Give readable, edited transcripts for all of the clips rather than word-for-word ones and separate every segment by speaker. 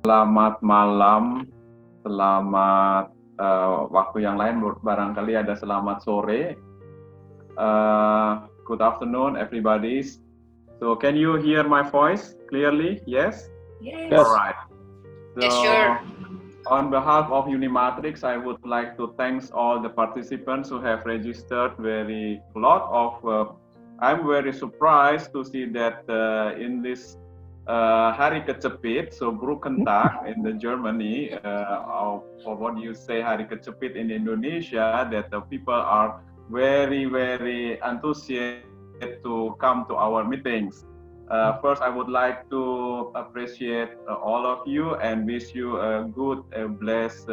Speaker 1: Selamat malam, selamat waktu yang lain barangkali ada selamat sore. Good afternoon, everybody. So, can you hear my voice clearly? Yes?
Speaker 2: Yes.
Speaker 1: All right. So,
Speaker 2: Yes, sure.
Speaker 1: On behalf of UNIMATRIX, I would like to thank all the participants who have registered. I'm very surprised to see that in this Hari Kecepit, so Broken Tag in the Germany, or what do you say, Hari Kecepit in Indonesia, that the people are very enthusiastic to come to our meetings. First, I would like to appreciate all of you and wish you a good, blessed,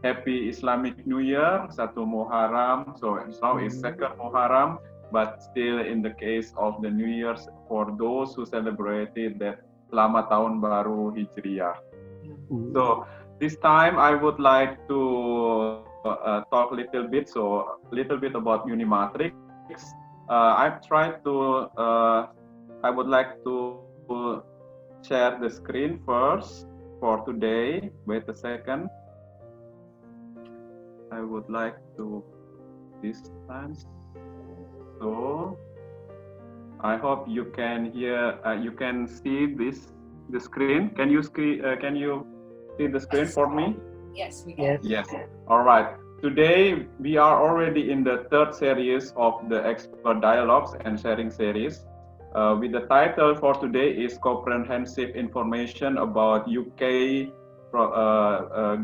Speaker 1: happy Islamic New Year, Satu Muharram. So now it's second Muharram, but still in the case of the New Year's, for those who celebrated that Selamat Tahun Baru Hijriah. So this time I would like to talk a little bit about UNIMATRIX. I've tried to I would like to share the screen first for today. Wait a second. I would like to distance. So I hope you can hear. You can see the screen. Can you see the screen for me?
Speaker 2: Yes, we can.
Speaker 1: Yes. All right. Today we are already in the third series of the expert dialogues and sharing series. With the title for today is Comprehensive Information about UK,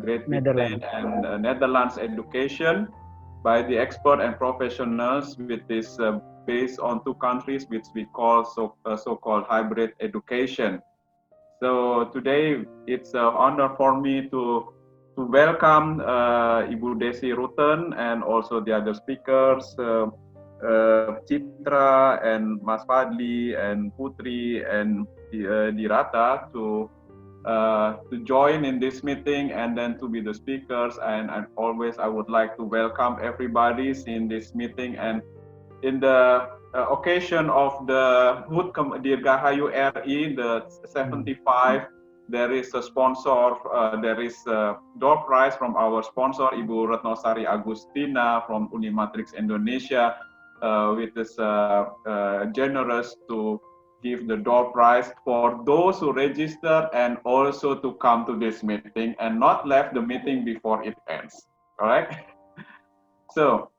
Speaker 1: Great Britain and Netherlands Education by the expert and professionals with this based on two countries which we call so-called hybrid education. So today it's an honor for me to welcome Ibu Desi Rutten and also the other speakers, Citra and Mas Fadli and Putri and Dirata to join in this meeting and then to be the speakers. And always I would like to welcome everybody in this meeting. And in the occasion of the HUT Dirgahayu RI, the 75, there is a sponsor, there is a door prize from our sponsor, Ibu Retnosari Agustina from UNIMATRIX Indonesia, which is generous to give the door prize for those who register and also to come to this meeting and not left the meeting before it ends. All right? So,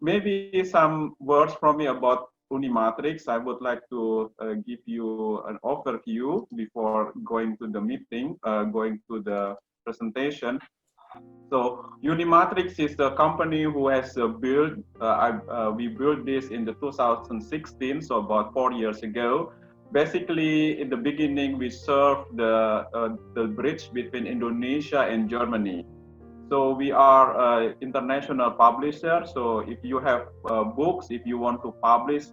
Speaker 1: maybe some words from me about UNIMATRIX. I would like to give you an overview before going to the meeting, going to the presentation. So UNIMATRIX is a company who has we built this in the 2016, so about 4 years ago. Basically, in the beginning, we served the bridge between Indonesia and Germany. So we are an international publisher. So if you have books, if you want to publish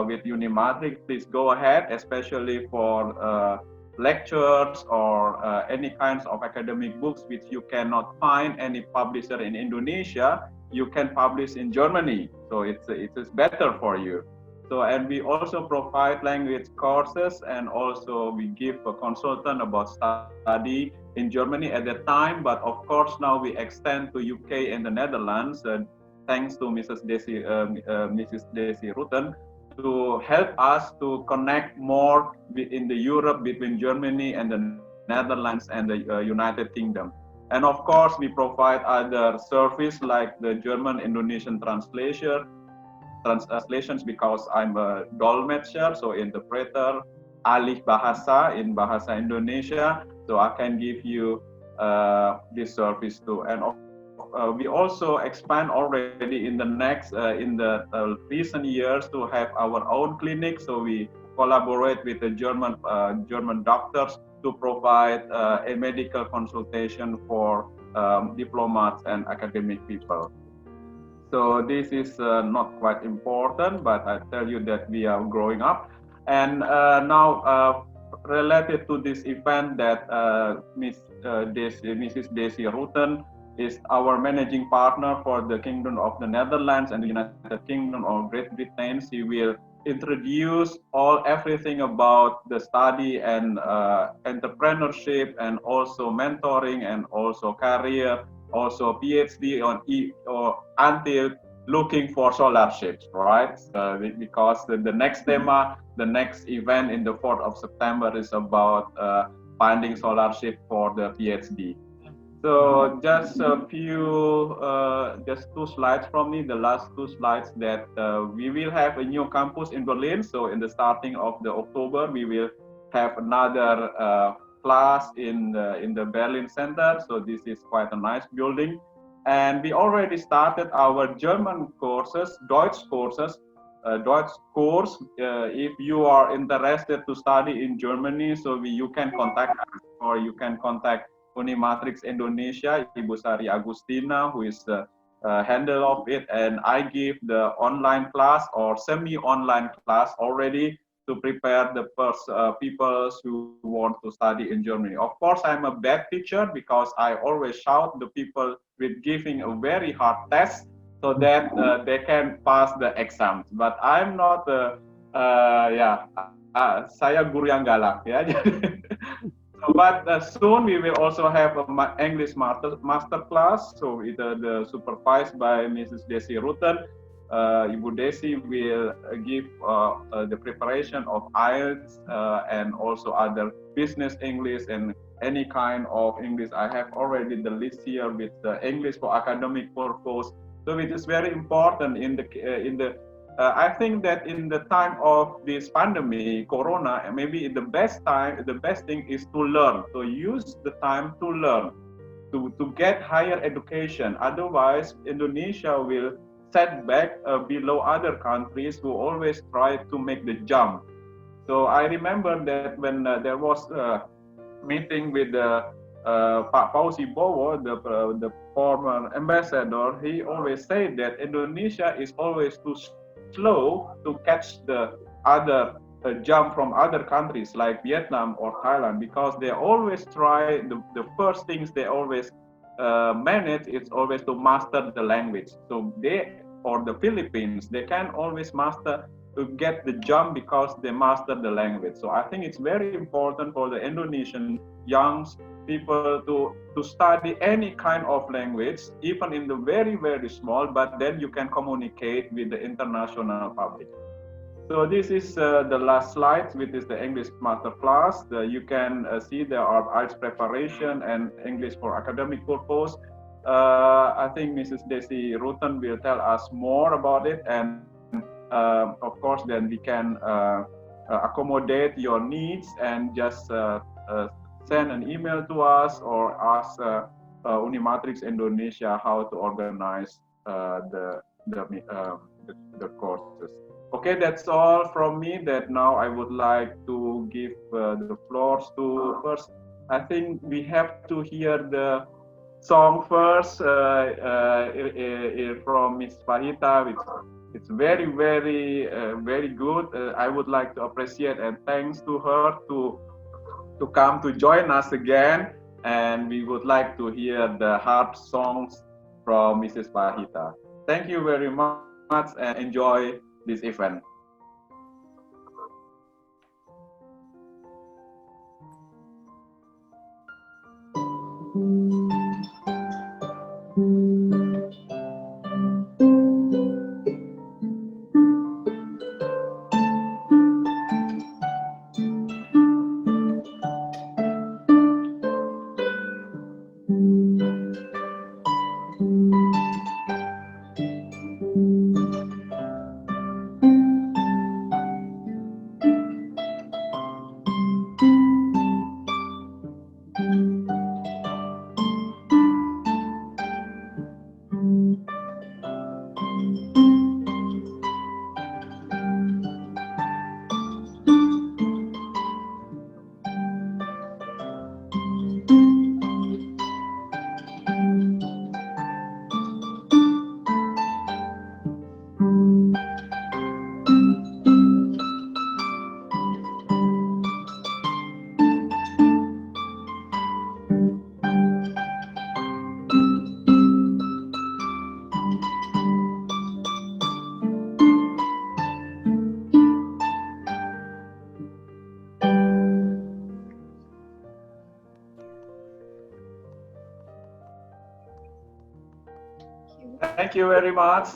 Speaker 1: with UNIMATRIX, please go ahead, especially for lectures or any kinds of academic books which you cannot find any publisher in Indonesia, you can publish in Germany. So it's better for you. So, and we also provide language courses, and also we give a consultant about study in Germany at that time. But of course, now we extend to UK and the Netherlands, thanks to Mrs. Desi Rutten, to help us to connect more in the Europe between Germany and the Netherlands and the United Kingdom. And of course, we provide other service like the German-Indonesian translations, because I'm a dolmetscher, so interpreter, alih bahasa in Bahasa Indonesia, so I can give you this service too. And we also expand already in the recent years to have our own clinic. So we collaborate with the German doctors to provide a medical consultation for diplomats and academic people. So this is not quite important, but I tell you that we are growing up. And now, related to this event that Mrs. Desi Rutten is our managing partner for the Kingdom of the Netherlands and the United Kingdom or Great Britain. She will introduce everything about the study and entrepreneurship and also mentoring and also career, also PhD on or until looking for scholarships, right? Because the next thema, the next event in the 4th of September is about finding scholarship for the PhD. So just a few, just two slides from me. The last two slides that we will have a new campus in Berlin. So in the starting of the October, we will have another class in the Berlin Center. So this is quite a nice building, and we already started our German courses, Deutsch courses. Deutsch course. If you are interested to study in Germany, so you can contact us or you can contact UNIMATRIX Indonesia, Ibu Sari Agustina, who is the handle of it, and I give the online class or semi-online class already to prepare the people who want to study in Germany. Of course, I'm a bad teacher because I always shout the people with giving a very hard test so that they can pass the exams. But I'm not saya guru yang galak ya. But soon we will also have a English master class. So the supervised by Mrs. Desi Rutten. Ibu Desi will give the preparation of IELTS and also other business English and any kind of English. I have already the list here with the English for academic purpose. So it is very important in the I think that in the time of this pandemic, Corona, maybe the best thing is to learn, to use the time to learn, to get higher education. Otherwise, Indonesia will set back below other countries who always try to make the jump. So I remember that when there was a meeting with Pak Fauzi Bowo, the former ambassador, he always said that Indonesia is always too slow to catch the other jump from other countries like Vietnam or Thailand, because they always try the first things they always manage is always to master the language. So they or the Philippines, they can always master to get the jump because they master the language. So I think it's very important for the Indonesian young people to study any kind of language, even in the very, very small, but then you can communicate with the international public. So this is the last slide, which is the English master class. You can see there are IELTS preparation and English for academic purpose. I think Mrs. Desi Rutten will tell us more about it, and of course, then we can accommodate your needs and just send an email to us or ask UNIMATRIX Indonesia how to organize the courses. Okay, that's all from me. That now I would like to give the floors to first. I think we have to hear the song first from Miss Fahita, which it's very, very, very good. I would like to appreciate and thanks to her to come to join us again. And we would like to hear the hard songs from Mrs. Fahita. Thank you very much and enjoy this event. Thank you very much.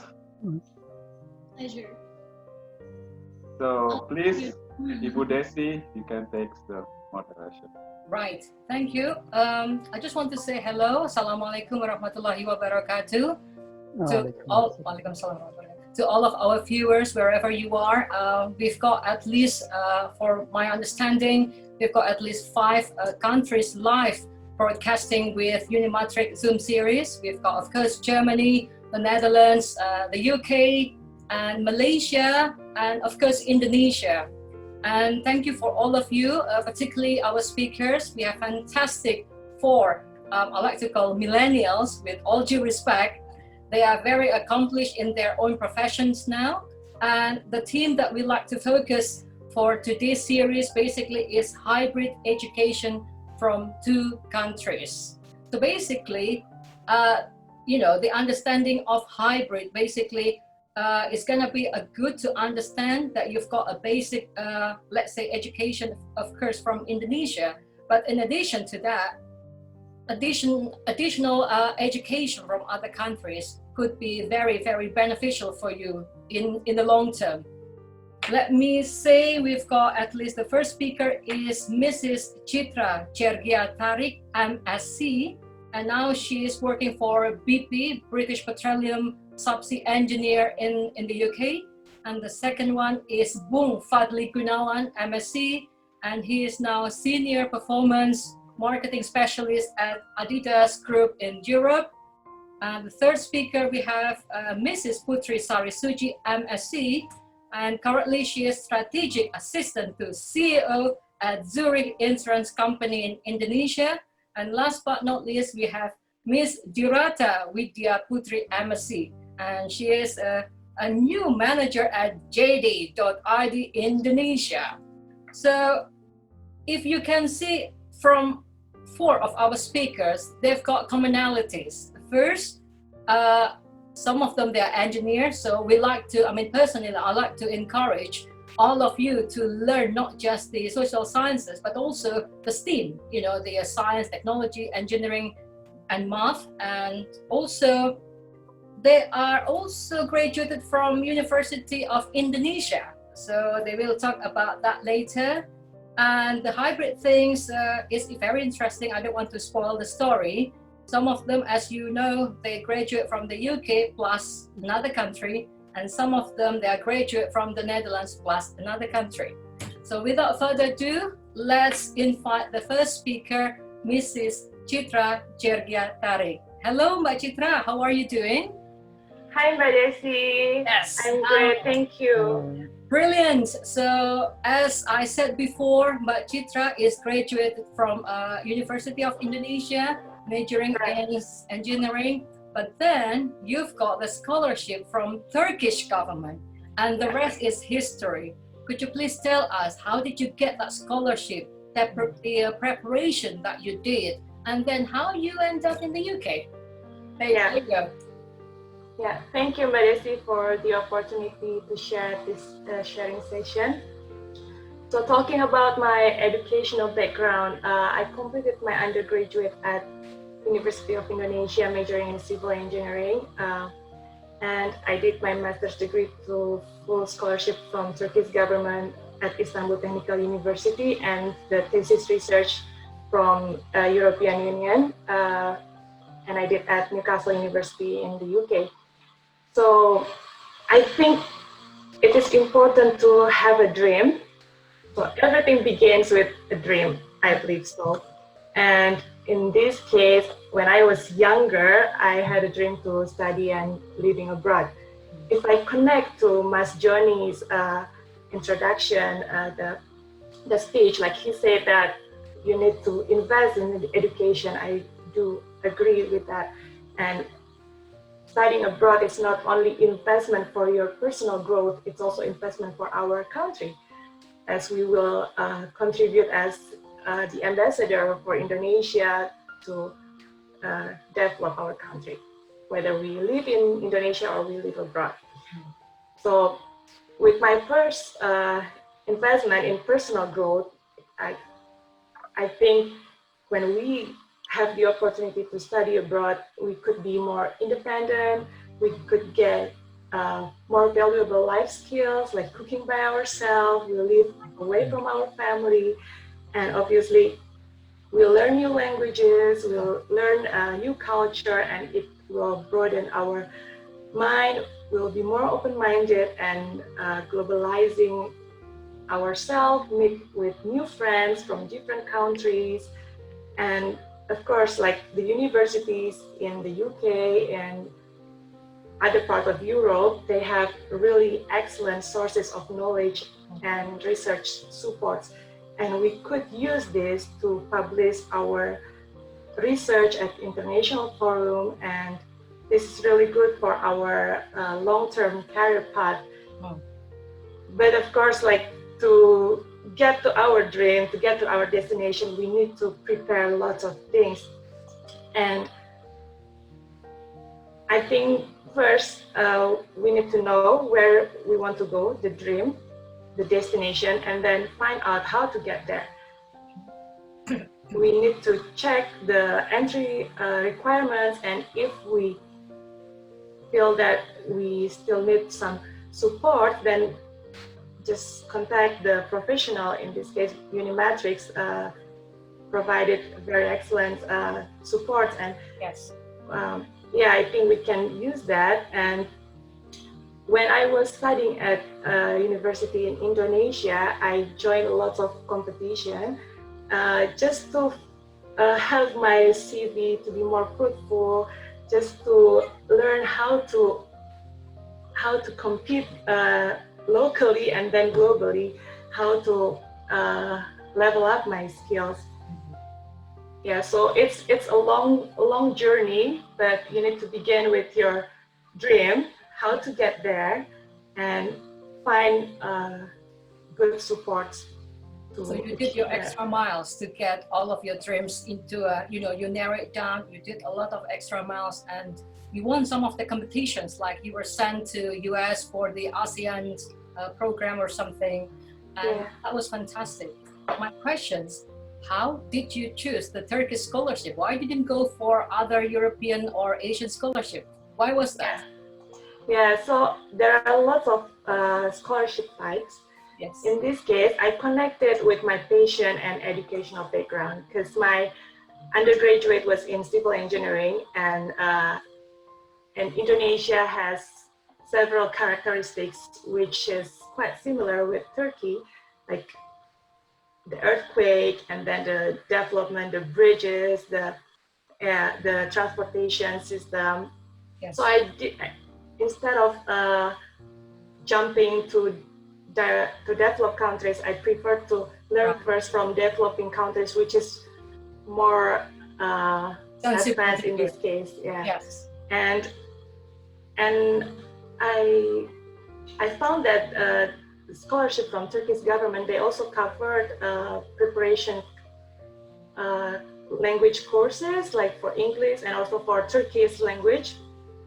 Speaker 2: Pleasure.
Speaker 1: So please, Ibu Desi, you can take the moderation.
Speaker 3: Right, thank you. I just want to say hello. Assalamualaikum warahmatullahi wabarakatuh. To all of our viewers, wherever you are. We've got at least, for my understanding, we've got at least 5 countries live broadcasting with UNIMATRIX Zoom series. We've got, of course, Germany, the Netherlands, the UK, and Malaysia, and of course, Indonesia. And thank you for all of you, particularly our speakers. We have fantastic 4, I like to call millennials, with all due respect. They are very accomplished in their own professions now. And the theme that we like to focus for today's series basically is hybrid education from 2 countries. So basically, the understanding of hybrid basically it's going to be good to understand that you've got a basic, let's say, education, of course, from Indonesia. But in addition to that, additional education from other countries could be very, very beneficial for you in the long term. Let me say we've got at least the first speaker is Mrs. Chitra Chergia Tarik, MSc, and now she is working for BP, British Petroleum Subsea Engineer in the UK. And the second one is Bung Fadli Gunawan, MSc, and he is now Senior Performance Marketing Specialist at Adidas Group in Europe. And the third speaker we have Mrs. Putri Sarisuji, MSc, and currently she is Strategic Assistant to CEO at Zurich Insurance Company in Indonesia. And last but not least, we have Ms. Durata Widya Putri, MSc, and she is a new manager at JD.ID Indonesia. So if you can see from 4 of our speakers, they've got commonalities. First, some of them, they are engineers. So we like to, personally, I like to encourage all of you to learn not just the social sciences, but also the STEAM, the science, technology, engineering, and math. And also, they are also graduated from University of Indonesia. So they will talk about that later. And the hybrid things is very interesting. I don't want to spoil the story. Some of them, as you know, they graduate from the UK plus another country, and some of them, they are graduate from the Netherlands plus another country. So without further ado, let's invite the first speaker, Mrs. Chitra Chergia Tarik. Hello, Mbak Chitra, how are you doing?
Speaker 4: Hi, Mbak Desi.
Speaker 3: Yes.
Speaker 4: I'm great, thank you.
Speaker 3: Brilliant. So as I said before, Mbak Chitra is graduated from University of Indonesia, majoring in engineering, but then you've got the scholarship from Turkish government, and the rest is history. Could you please tell us, how did you get that scholarship, the preparation that you did, and then how you end up in the UK? There you go.
Speaker 4: Yeah, thank you, Mbak Desi, for the opportunity to share this sharing session. So talking about my educational background, I completed my undergraduate at University of Indonesia, majoring in civil engineering, and I did my master's degree through full scholarship from Turkish government at Istanbul Technical University, and the thesis research from European Union, and I did at Newcastle University in the UK. So I think it is important to have a dream. So everything begins with a dream, I believe so. And in this case, when I was younger, I had a dream to study and living abroad. If I connect to Mas Johnny's introduction, the speech, like he said that you need to invest in education, I do agree with that. And studying abroad is not only investment for your personal growth, it's also investment for our country, as we will contribute as the ambassador for Indonesia to develop our country, whether we live in Indonesia or we live abroad. So with my first investment in personal growth, I think when we have the opportunity to study abroad, we could be more independent, we could get more valuable life skills like cooking by ourselves. We live away from our family, and obviously we'll learn new languages, we'll learn a new culture, and it will broaden our mind. We'll be more open-minded and globalizing ourselves, meet with new friends from different countries. And of course, like the universities in the UK and other part of Europe, they have really excellent sources of knowledge and research supports. And we could use this to publish our research at international forum, and this is really good for our long-term career path. But of course, like to get to our dream, to get to our destination, we need to prepare lots of things. And I think first we need to know where we want to go, the dream, the destination, and then find out how to get there. We need to check the entry requirements, and if we feel that we still need some support, then just contact the professional. In this case, UNIMATRIX provided very excellent support, and
Speaker 3: Yes.
Speaker 4: yeah, I think we can use that. And when I was studying at university in Indonesia, I joined lots of competition just to help my CV to be more fruitful, just to learn how to compete locally and then globally, how to level up my skills. Yeah, so it's a long journey, but you need to begin with your dream, how to get there, and find good supports.
Speaker 3: So you did your extra miles to get all of your dreams into you narrow it down. You did a lot of extra miles, and you won some of the competitions. Like you were sent to US for the ASEAN program or something, and that was fantastic. My questions: how did you choose the Turkish scholarship? Why didn't you go for other European or Asian scholarship? Why was that?
Speaker 4: Yeah, so there are lots of scholarship types.
Speaker 3: Yes.
Speaker 4: In this case, I connected with my passion and educational background because my undergraduate was in civil engineering, and Indonesia has several characteristics which is quite similar with Turkey, like the earthquake, and then the development, the bridges, the transportation system.
Speaker 3: Yes.
Speaker 4: So I did, instead of jumping to developed countries, I prefer to learn first from developing countries, which is more advanced in this case. Yeah.
Speaker 3: Yes.
Speaker 4: And I found that the scholarship from Turkish government, they also covered preparation language courses, like for English and also for Turkish language.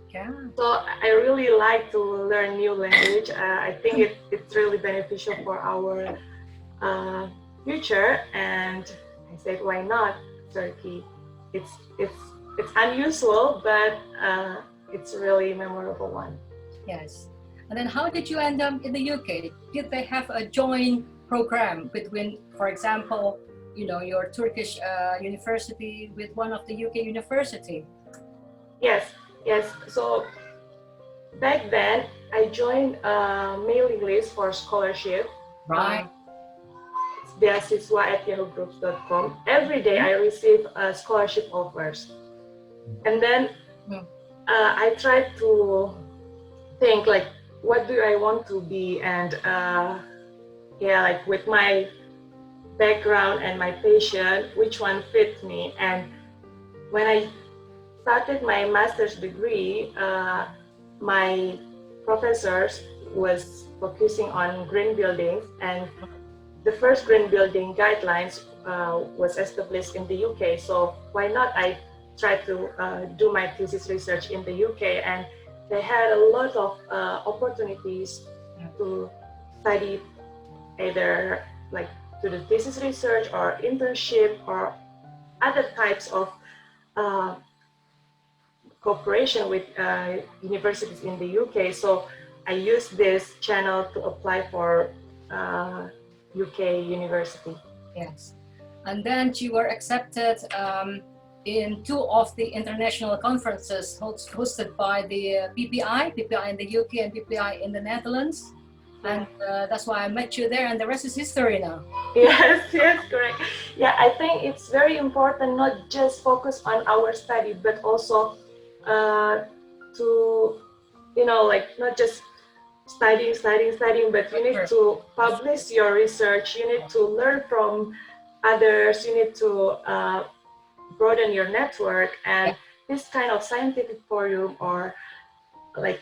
Speaker 3: Yeah.
Speaker 4: So I really like to learn new language. I think it's really beneficial for our future. And I said, why not Turkey? It's unusual, but it's a really memorable one.
Speaker 3: Yes. And then how did you end up in the UK? Did they have a joint program between, for example, your Turkish university with one of the UK university?
Speaker 4: Yes. So back then, I joined a mailing list for scholarship.
Speaker 3: Right.
Speaker 4: It's beasiswa@yahoo.com. Every day I receive scholarship offers. And then I tried to think like, what do I want to be? And like with my background and my passion, which one fits me? And when I started my master's degree, my professors was focusing on green buildings, and the first green building guidelines was established in the UK. So why not I try to do my thesis research in the UK? And they had a lot of opportunities to study either like to the thesis research or internship or other types of cooperation with universities in the UK. So I used this channel to apply for UK university.
Speaker 3: Yes. And then you were accepted in 2 of the international conferences hosted by the PPI in the UK and PPI in the Netherlands. And that's why I met you there, and the rest is history now.
Speaker 4: Yes, correct. Yeah, I think it's very important not just focus on our study, but also to, like not just studying, but you need to publish your research, you need to learn from others, you need to broaden your network, and this kind of scientific forum or like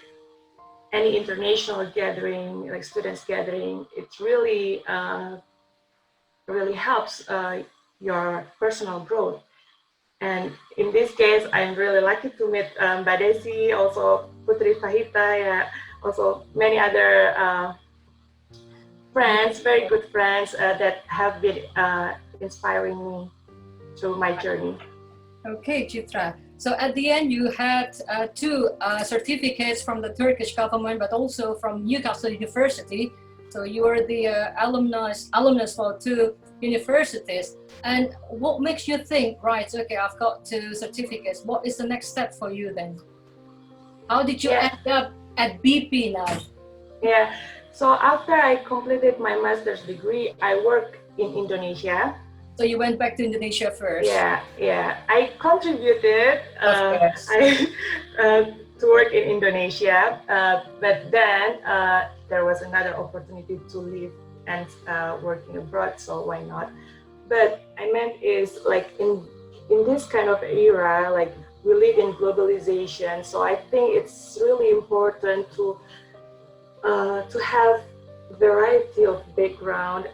Speaker 4: any international gathering, like students gathering, it really helps your personal growth. And in this case, I'm really lucky to meet Mbak Desi, also Putri Fahita, also many other friends, very good friends that have been inspiring me through my journey.
Speaker 3: Okay, Chitra. So at the end, you had 2 certificates from the Turkish government, but also from Newcastle University. So you were the alumnus for 2 universities. And what makes you think, right, okay, I've got 2 certificates. What is the next step for you then? How did you end up at BP now?
Speaker 4: Yeah, so after I completed my master's degree, I worked in Indonesia.
Speaker 3: So you went back to Indonesia first?
Speaker 4: Yeah. I contributed to work in Indonesia, but then there was another opportunity to live and working abroad, so why not? But I meant is like in this kind of era, like we live in globalization, so I think it's really important to have variety of background,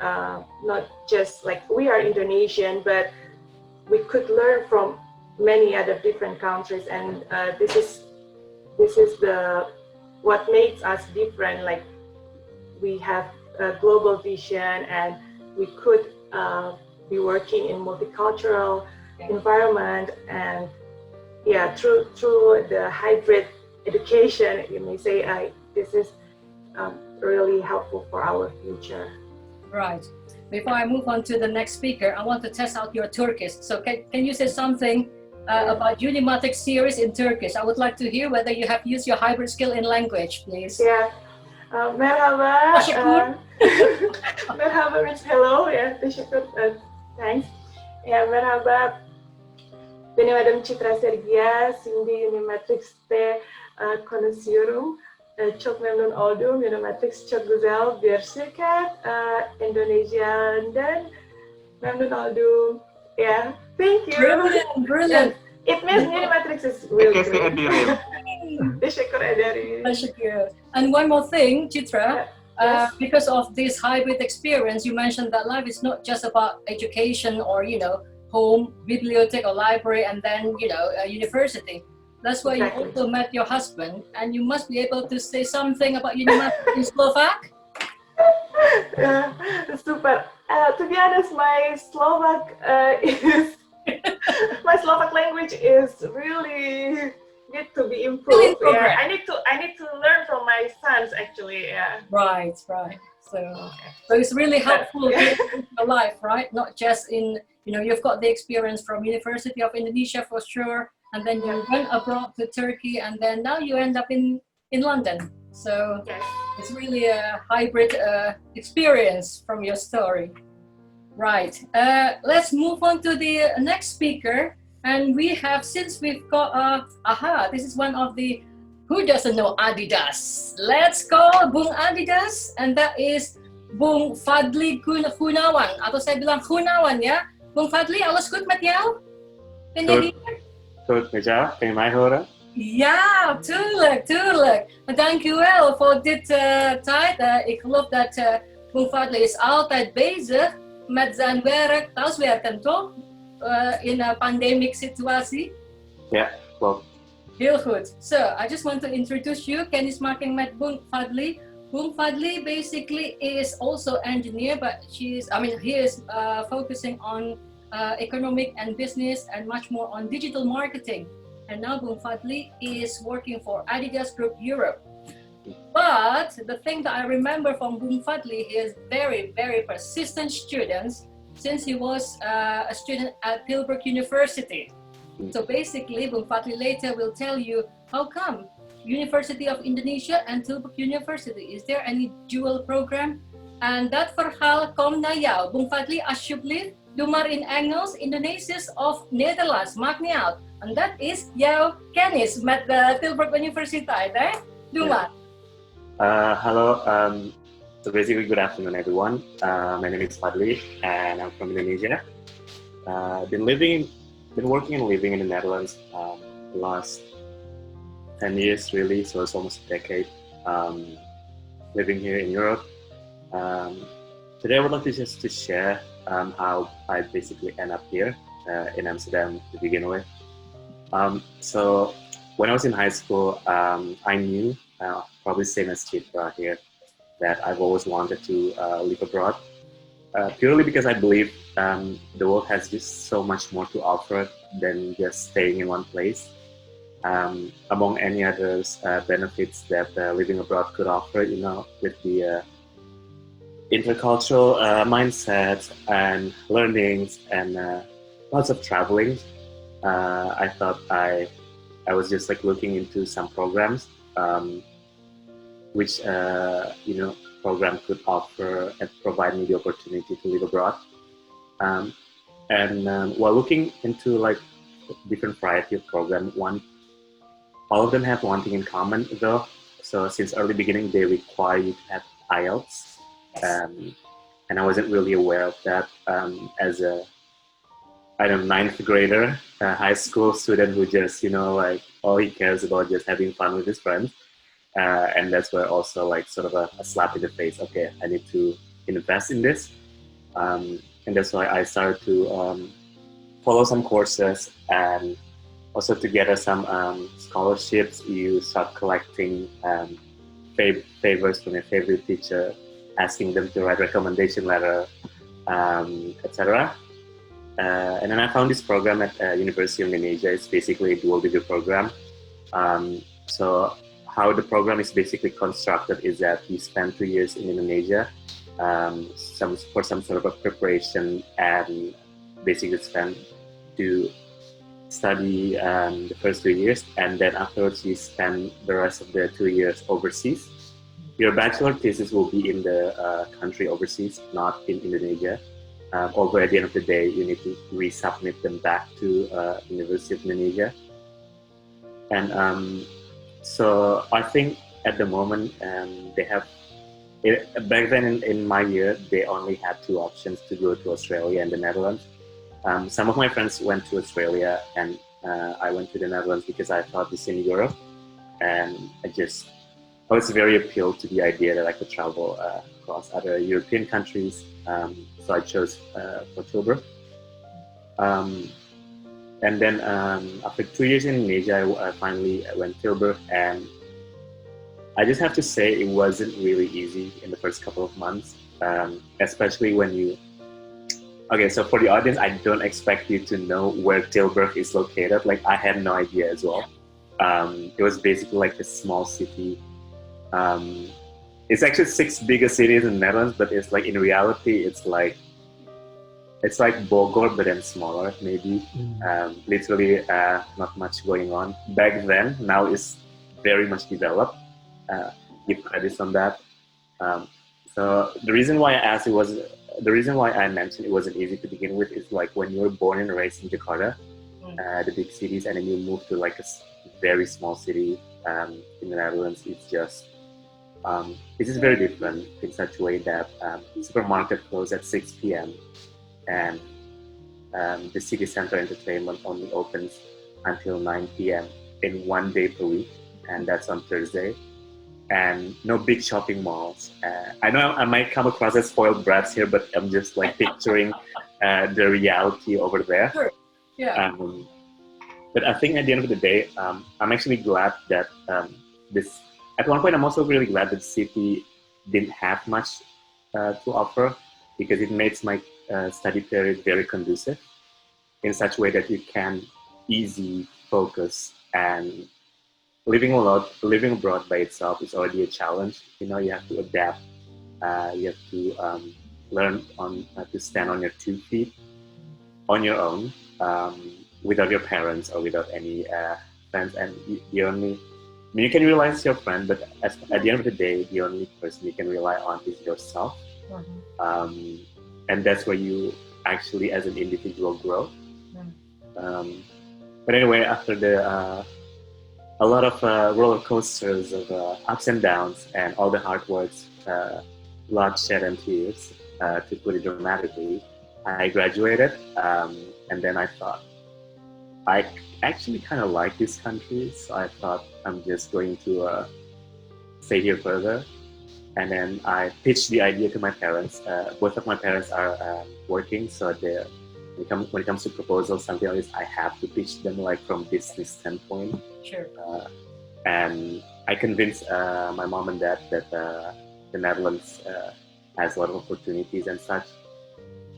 Speaker 4: not just like we are Indonesian, but we could learn from many other different countries, and this is the what makes us different. Like we have a global vision, and we could be working in multicultural environment, and through the hybrid education, you may say this is really helpful for our future.
Speaker 3: Right. Before I move on to the next speaker, I want to test out your Turkish. So can you say something about UNIMATRIX series in Turkish? I would like to hear whether you have used your hybrid skill in language, please.
Speaker 4: Yeah. Merhaba.
Speaker 3: Teşekkür.
Speaker 4: Merhaba means hello. Yeah, teşekkür. Thanks. Yeah, merhaba. Benim adım Citra Sergia. Şimdi UNIMATRIX'te konuşuyorum. Çok memnun oldum. UNIMATRIX çok güzel bir şirket. Indonesia'dan memnun oldum. Yeah, thank you.
Speaker 3: Brilliant.
Speaker 4: It means UNIMATRIX is really good. Teşekkür ederim.
Speaker 3: And one more thing, Chitra,
Speaker 4: Yes.
Speaker 3: because of this hybrid experience, you mentioned that life is not just about education or, home, bibliothèque or library, and then, university. That's why
Speaker 4: Exactly.
Speaker 3: you also met your husband, and you must be able to say something about UNIMATRIX in Slovak.
Speaker 4: Super. To be honest, my Slovak my Slovak language is really need to be improved. Yeah, I need to learn from my sons actually. Yeah.
Speaker 3: Right. So it's really helpful in your life, right? Not just in, you've got the experience from University of Indonesia for sure, and then you went abroad to Turkey, and then now you end up in London. So
Speaker 4: Yes.
Speaker 3: it's really a hybrid experience from your story. Right. Let's move on to the next speaker. And since we've got, this is one of the, who doesn't know Adidas? Let's call Bung Adidas, and that is Bung Fadli Gunawan, atau saya bilang Gunawan ya. Bung Fadli, alles goed met jou? Ben je hier?
Speaker 5: Goed met jou? Kun je mij horen?
Speaker 3: Ja, tuurlijk. Dank u wel voor dit tijd. Ik geloof dat Bung Fadli is altijd bezig met zijn werk, thuiswerken toch? In een pandemic situatie.
Speaker 5: Ja, klopt.
Speaker 3: Heel goed. So, I just want to introduce you. Kennis making met Bung Fadli. Bung Fadli basically is also engineer, but he is focusing on economic and business and much more on digital marketing. and now Bung Fadli is working for Adidas Group Europe. But the thing that I remember from Bung Fadli, he is very, very persistent student since he was a student at Tilburg University. So basically, Bung Fadli later will tell you how come University of Indonesia and Tilburg University. Is there any dual program? En dat verhaal komt naar jou. Bung Fadli, alsjeblieft, doe maar in Engels, Indonesisch of Nederlands, maakt niet uit. En dat is jouw kennis met de Tilburg Universiteit, hè? Doe maar.
Speaker 5: Hello. So basically, good afternoon, everyone. My name is Fadli, and I'm from Indonesia. Been working and living in the Netherlands the last 10 years, really. So it's almost a decade living here in Europe. Today, I would like to share how I basically end up here in Amsterdam to begin with. So when I was in high school, I knew, probably same as Chitra here, that I've always wanted to live abroad, purely because I believe the world has just so much more to offer than just staying in one place. Among any other benefits that living abroad could offer, with the intercultural mindset and learnings and lots of traveling, I thought I was just like looking into some programs which program could offer and provide me the opportunity to live abroad. While looking into like different variety of programs, all of them have one thing in common though. So since early beginning, they require you to have IELTS. And I wasn't really aware of that as a ninth grader, high school student who just, all he cares about just having fun with his friends. And that's where also like sort of a slap in the face. Okay, I need to invest in this. And that's why I started to follow some courses and also to gather some scholarships. You start collecting favors from your favorite teacher, asking them to write recommendation letter, etc. And then I found this program at University of Indonesia. It's basically a dual degree program. So how the program is basically constructed is that you spend 2 years in Indonesia for some sort of a preparation, and basically spend to study the first 2 years, and then afterwards you spend the rest of the 2 years overseas. Your bachelor thesis will be in the country overseas, not in Indonesia. Although at the end of the day, you need to resubmit them back to University of Indonesia. And so I think at the moment they have, back then in my year, they only had 2 options to go to Australia and the Netherlands. Some of my friends went to Australia, and I went to the Netherlands because I thought it's in Europe, and I was very appealed to the idea that I could travel across other European countries. So I chose for Tilburg. And then after 2 years in Indonesia, I finally went to Tilburg, and I just have to say it wasn't really easy in the first couple of months, especially when you... Okay, so for the audience, I don't expect you to know where Tilburg is located. Like, I had no idea as well. It was basically like a small city. It's actually 6 biggest cities in the Netherlands, but it's like in reality, it's like Bogor, but then smaller, maybe. Literally not much going on. Back then, now it's very much developed. Give credits on that. So the reason why I mentioned it wasn't easy to begin with is like when you were born and raised in Jakarta, the big cities, and then you move to like a very small city in the Netherlands, it's just very different in such a way that supermarket close at 6 p.m. and the city center entertainment only opens until 9 p.m. in 1 day per week, and that's on Thursday. And no big shopping malls. I know I might come across as spoiled brats here, but I'm just like picturing the reality over there.
Speaker 3: Sure. Yeah.
Speaker 5: But I think at the end of the day, I'm actually glad that at one point, I'm also really glad that the city didn't have much to offer, because it makes my study period very conducive in such a way that you can easily focus, and living abroad by itself is already a challenge. You know, you have to adapt. You have to learn to stand on your 2 feet on your own, without your parents or without any friends. And the only, I mean, you can rely on your friend, but at the end of the day, the only person you can rely on is yourself. And that's where you actually, as an individual, grow. But anyway, after a lot of roller coasters of ups and downs and all the hard works, bloodshed and tears, to put it dramatically, I graduated, and then I thought, I actually kind of like this country, so I thought I'm just going to stay here further. And then I pitched the idea to my parents. Both of my parents are working, so when it comes to proposals, something like this, I have to pitch them like from business standpoint.
Speaker 3: Sure.
Speaker 5: And I convinced my mom and dad that the Netherlands has a lot of opportunities and such.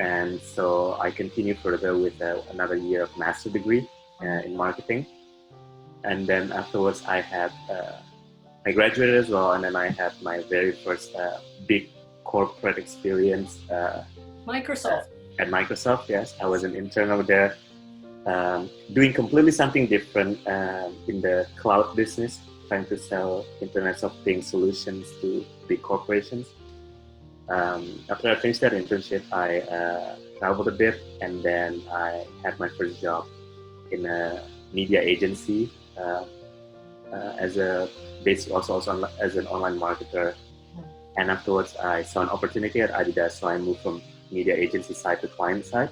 Speaker 5: And so I continued further with another year of master degree in marketing. And then afterwards I graduated as well, and then I had my very first big corporate experience
Speaker 3: Microsoft.
Speaker 5: at Microsoft. Yes, I was an intern over there, doing completely something different in the cloud business, trying to sell Internet of Things solutions to big corporations. After I finished that internship, I traveled a bit, and then I had my first job in a media agency as an online marketer. And afterwards, I saw an opportunity at Adidas, so I moved from media agency side to client side,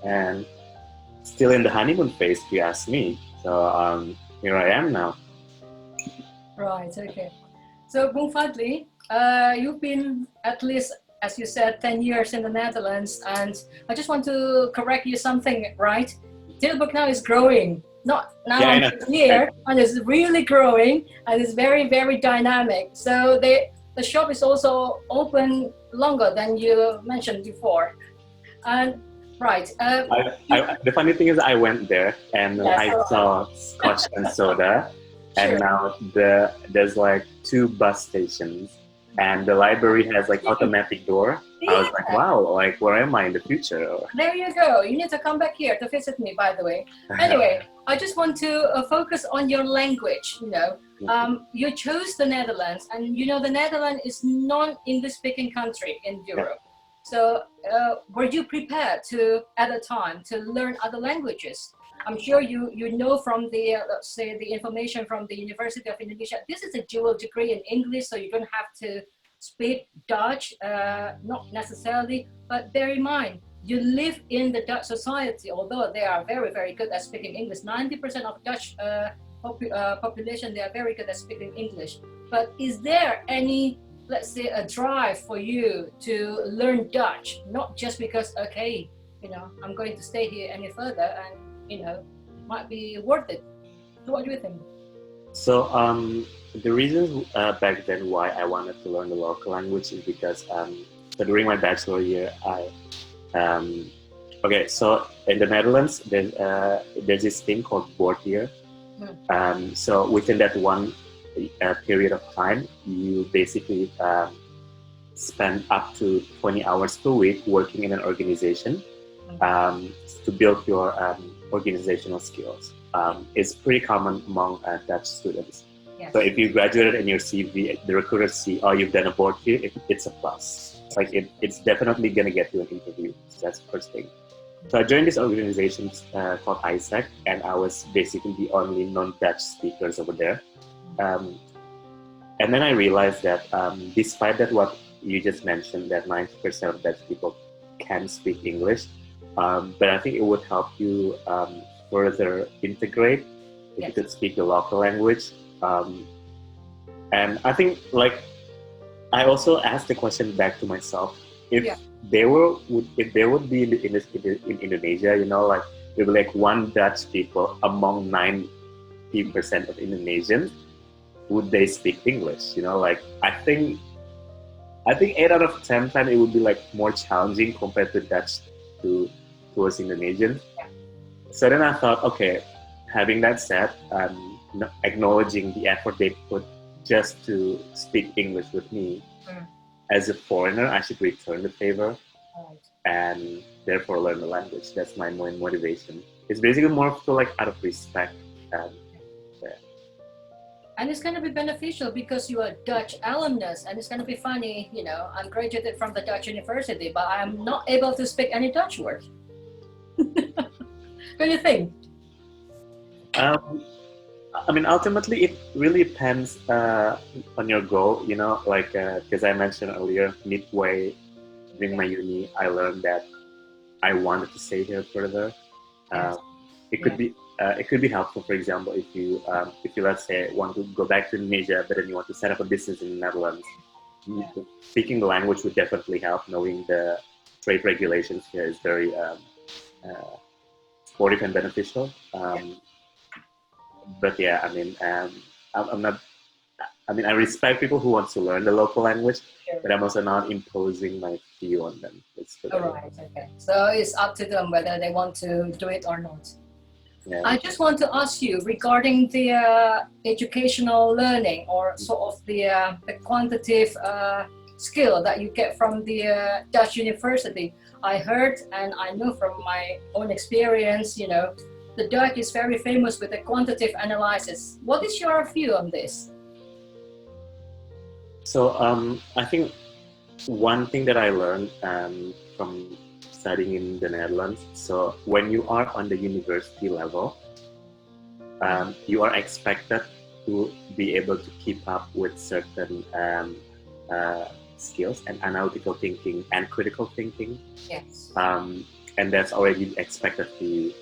Speaker 5: and still in the honeymoon phase, if you ask me. So here I am now.
Speaker 3: Right. Okay. So Bung Fadli, you've been at least, as you said, 10 years in the Netherlands, and I just want to correct you something, right? Tilburg now is growing. Not now here, and it's really growing, and it's very, very dynamic. So the shop is also open longer than you mentioned before. And right.
Speaker 5: The funny thing is, I went there and I saw Scotch and soda, and now there's like 2 bus stations, and the library has like automatic door. I was like, wow, like where am I in the future?
Speaker 3: There you go. You need to come back here to visit me, by the way. Anyway, I just want to focus on your language. You know, you chose the Netherlands, and you know the Netherlands is non-English speaking country in Europe. So were you prepared at the time to learn other languages? I'm sure you know from the let's say the information from the University of Indonesia. This is a dual degree in English, so you don't have to speak Dutch, not necessarily, but bear in mind, you live in the Dutch society, although they are very, very good at speaking English. 90% of Dutch population, they are very good at speaking English. But is there any, let's say, a drive for you to learn Dutch? Not just because, okay, you know, I'm going to stay here any further and, you know, might be worth it. So what do you think? So
Speaker 5: the reason back then why I wanted to learn the local language is because so during my bachelor year, so in the Netherlands, there's this thing called board year. So within that one period of time, you basically spend up to 20 hours per week working in an organization to build your organizational skills. It's pretty common among Dutch students.
Speaker 3: Yes.
Speaker 5: So if you graduated in your CV, the recruiters see, oh, you've done a board here, it's a plus. Like it's definitely going to get you an interview. So that's the first thing. So I joined this organization called ISAC, and I was basically the only non-Dutch speakers over there. And then I realized that despite that what you just mentioned, that 90% of Dutch people can speak English, but I think it would help you further integrate if you could speak the local language. And I think, like, I also asked the question back to myself: if there would be in Indonesia, you know, like there would be like 1 Dutch people among 90% of Indonesians, would they speak English? You know, like I think 8 out of 10 times it would be like more challenging compared to Dutch towards Indonesians. So then I thought, okay, having that said, acknowledging the effort they put just to speak English with me, as a foreigner, I should return the favor and therefore learn the language. That's my main motivation. It's basically more of like out of respect.
Speaker 3: And it's going to be beneficial because you are Dutch alumnus, and it's going to be funny, I'm graduated from the Dutch university, but I'm not able to speak any Dutch word. What do you think?
Speaker 5: I mean, ultimately, it really depends on your goal, like, because I mentioned earlier, midway during my uni, I learned that I wanted to stay here further. It could be helpful, for example, if you let's say want to go back to Indonesia, but then you want to set up a business in the Netherlands. Speaking the language would definitely help. Knowing the trade regulations here is very supportive and beneficial. But yeah, I mean, I'm not. I mean, I respect people who want to learn the local language, but I'm also not imposing my view on them.
Speaker 3: All right, okay. So it's up to them whether they want to do it or not.
Speaker 5: Yeah.
Speaker 3: I just want to ask you regarding the educational learning, or sort of the quantitative skill that you get from the Dutch university. I heard and I know from my own experience, the Dutch is very famous with the quantitative analysis. What is your view on this?
Speaker 5: So I think one thing that I learned from studying in the Netherlands, so when you are on the university level, you are expected to be able to keep up with certain skills and analytical thinking and critical thinking.
Speaker 3: Yes.
Speaker 5: And that's already expected to you.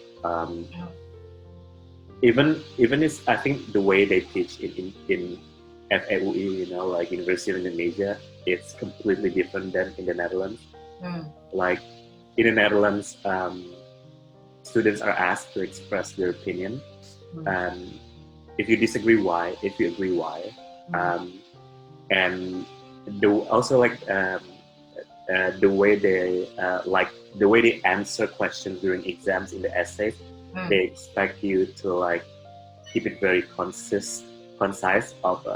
Speaker 5: Even is, I think the way they teach in FAUI, like University of Indonesia, it's completely different than in the Netherlands. Like in the Netherlands, students are asked to express their opinion. If you disagree, why? If you agree, why? And also the way they answer questions during exams in the essays, they expect you to like keep it very concise of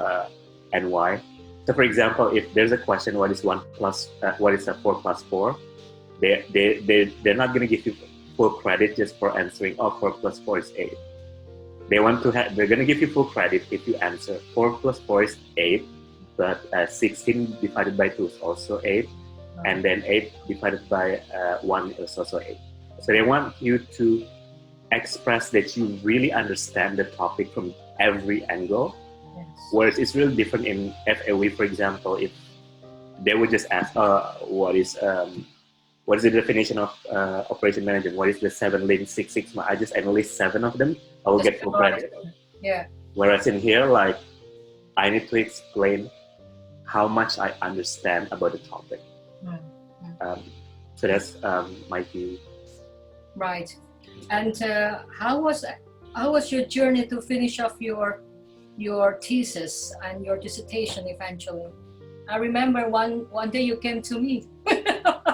Speaker 5: and why. So, for example, if there's a question, what is 4 plus 4? They're not going to give you full credit just for answering. 4 plus 4 is 8. They're going to give you full credit if you answer 4 plus 4 is 8, but 16 divided by 2 is also 8, and then 8 divided by 1 is also 8. So they want you to express that you really understand the topic from every angle.
Speaker 3: Yes.
Speaker 5: Whereas it's really different in FAW, for example, if they would just ask, what is the definition of operation management? What is the 7 Lean Six Sigma? I just analyze 7 of them. I will get full credit.
Speaker 3: Yeah.
Speaker 5: Whereas in here, like, I need to explain how much I understand about the topic. So that's my view.
Speaker 3: Right. And how was your journey to finish off your thesis and your dissertation eventually? I remember one day you came to me.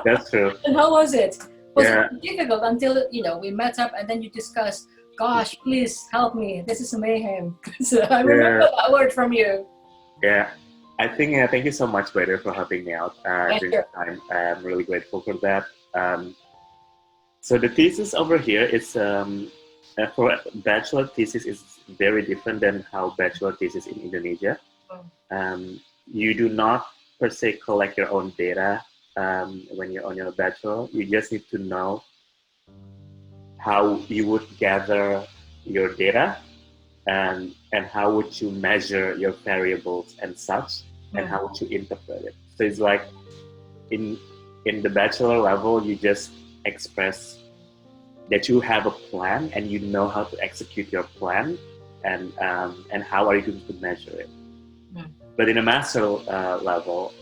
Speaker 5: That's true.
Speaker 3: And how was it? Was it difficult until we met up and then you discussed, gosh, please help me, this is mayhem. So I remember that word from you.
Speaker 5: Yeah, I think thank you so much, Vader, for helping me out during the time. I'm really grateful for that. So the thesis over here is for bachelor thesis is very different than how bachelor thesis in Indonesia. You do not per se collect your own data when you're on your bachelor. You just need to know how you would gather your data and how would you measure your variables and such, and how would you interpret it. So it's like in the bachelor level, you just express that you have a plan and you know how to execute your plan, and how are you going to measure it. But in a master level,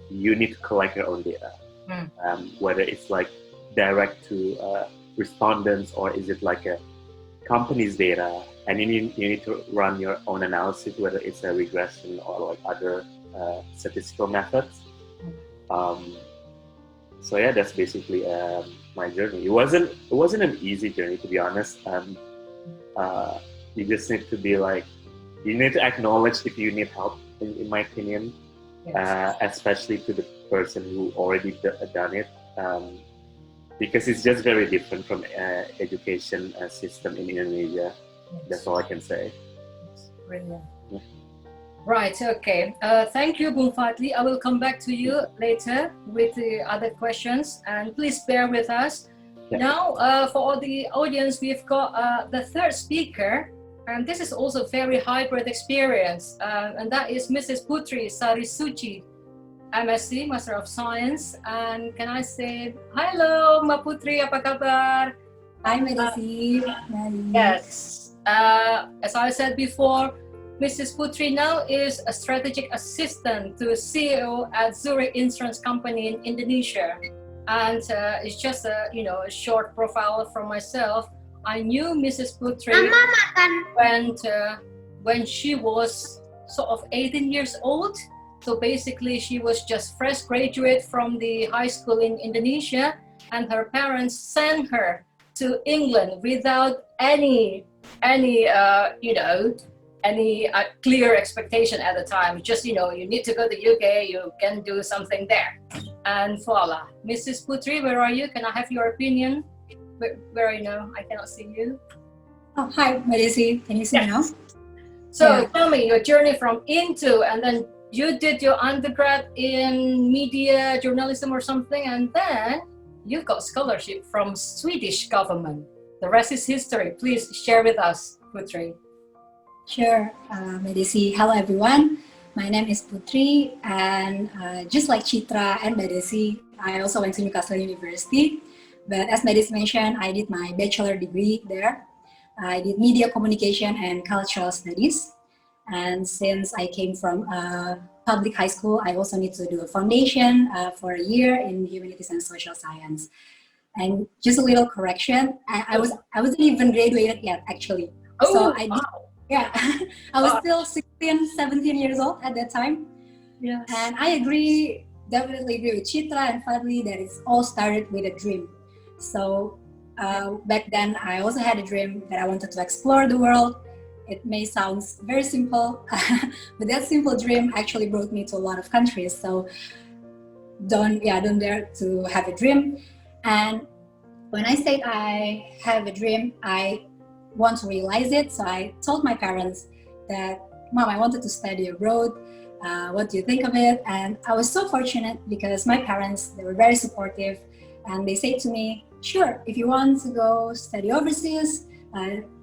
Speaker 5: you need to collect your own data, whether it's like direct to respondents or is it like a company's data, and you need to run your own analysis, whether it's a regression or like other statistical methods. So yeah, that's basically my journey. It wasn't an easy journey, to be honest. You just need to be like, you need to acknowledge if you need help, in my opinion, especially to the person who already done it, because it's just very different from education system in Indonesia. That's all I can say.
Speaker 3: Brilliant.
Speaker 5: Yeah.
Speaker 3: Right, okay. Thank you, Bung Fadli. I will come back to you later with the other questions, and please bear with us.
Speaker 5: Yeah.
Speaker 3: Now, for the audience, we've got the third speaker, and this is also very hybrid experience, and that is Mrs. Putri Sarisuci, MSc, Master of Science. And can I say, hello, Mbak Putri, apa kabar?
Speaker 2: Hi, Medesi.
Speaker 3: Yes, as I said before, Mrs. Putri now is a strategic assistant to a CEO at Zurich Insurance Company in Indonesia. And it's just a short profile from myself. I knew Mrs. Putri when she was sort of 18 years old. So basically she was just fresh graduate from the high school in Indonesia, and her parents sent her to England without any clear expectation at the time. Just, you need to go to UK, you can do something there. And voila. Mrs. Putri, where are you? Can I have your opinion? Where are you now? I cannot see you.
Speaker 2: Oh, hi, Medesi. Can you see me now?
Speaker 3: So tell me your journey from into, and then you did your undergrad in media journalism or something, and then you got scholarship from Swedish government. The rest is history. Please share with us, Putri.
Speaker 2: Sure, Medesi. Hello, everyone. My name is Putri, and just like Chitra and Medesi, I also went to Newcastle University. But as Medesi mentioned, I did my bachelor degree there. I did media communication and cultural studies. And since I came from public high school, I also need to do a foundation for a year in humanities and social science. And just a little correction, I wasn't even graduated yet, actually.
Speaker 3: Oh,
Speaker 2: so I did,
Speaker 3: wow.
Speaker 2: Yeah, I was still 16, 17 years old at that time.
Speaker 3: Yes.
Speaker 2: And I definitely agree with Chitra and Fadli that it's all started with a dream. So back then, I also had a dream that I wanted to explore the world. It may sound very simple, but that simple dream actually brought me to a lot of countries. So don't dare to have a dream. And when I said I have a dream, I want to realize it. So I told my parents that, Mom, I wanted to study abroad. What do you think of it? And I was so fortunate because my parents, they were very supportive, and they said to me, sure, if you want to go study overseas,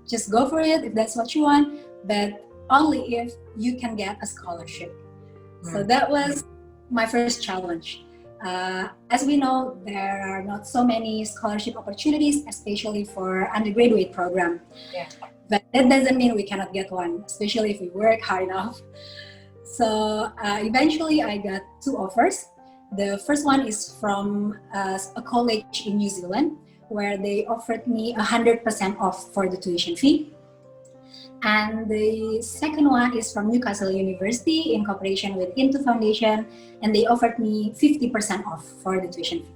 Speaker 2: just go for it if that's what you want, but only if you can get a scholarship. So that was my first challenge. As we know, there are not so many scholarship opportunities, especially for undergraduate program.
Speaker 3: Yeah.
Speaker 2: But that doesn't mean we cannot get one, especially if we work hard enough. So eventually I got 2 offers. The first one is from a college in New Zealand, where they offered me 100% off for the tuition fee. And the second one is from Newcastle University in cooperation with Into Foundation, and they offered me 50% off for the tuition fee.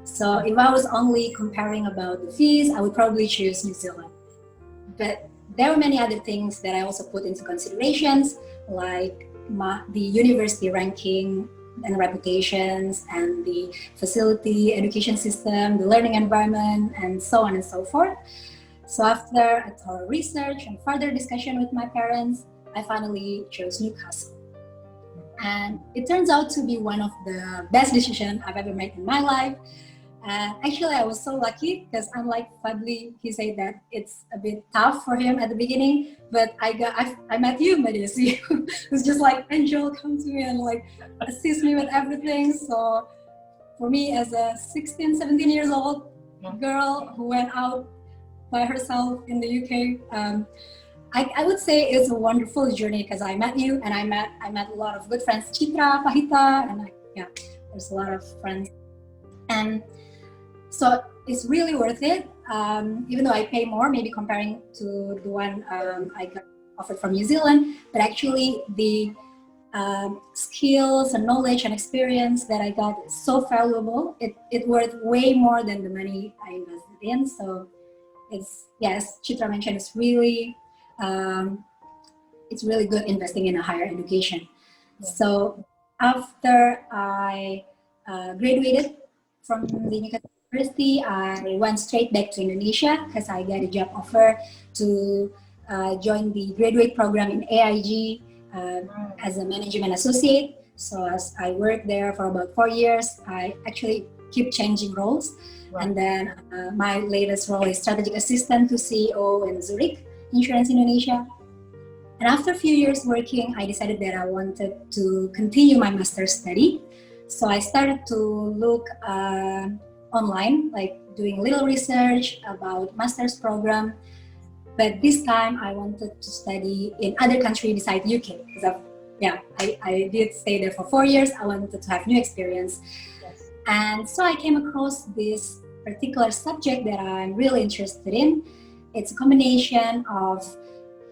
Speaker 2: So if I was only comparing about the fees, I would probably choose New Zealand. But there were many other things that I also put into considerations, like the university ranking and reputations, and the facility, education system, the learning environment, and so on and so forth. So after a thorough research and further discussion with my parents, I finally chose Newcastle. And it turns out to be one of the best decisions I've ever made in my life. Actually, I was so lucky because unlike Fadli, he said that it's a bit tough for him at the beginning, but I met you, Medesi, who's just like, Angel, come to me and like assist me with everything. So for me as a 16, 17 years old girl who went out by herself in the UK, I would say it's a wonderful journey because I met you, and I met a lot of good friends, Chitra, Pahita, and there's a lot of friends. And so it's really worth it, even though I pay more, maybe comparing to the one I got offered from New Zealand, but actually the skills and knowledge and experience that I got is so valuable. It worth way more than the money I invested in. So as Chitra mentioned, it's really good investing in a higher education. So after I graduated from the university, I went straight back to Indonesia because I got a job offer to join the graduate program in AIG as a management associate. So as I worked there for about 4 years, I actually keep changing roles.
Speaker 3: Right.
Speaker 2: And then my latest role is strategic assistant to CEO in Zurich Insurance Indonesia. And after a few years working, I decided that I wanted to continue my master's study. So I started to look online, like doing a little research about master's program. But this time I wanted to study in other country besides UK because I did stay there for 4 years. I wanted to have new experience.
Speaker 3: Yes.
Speaker 2: And so I came across this particular subject that I'm really interested in. It's a combination of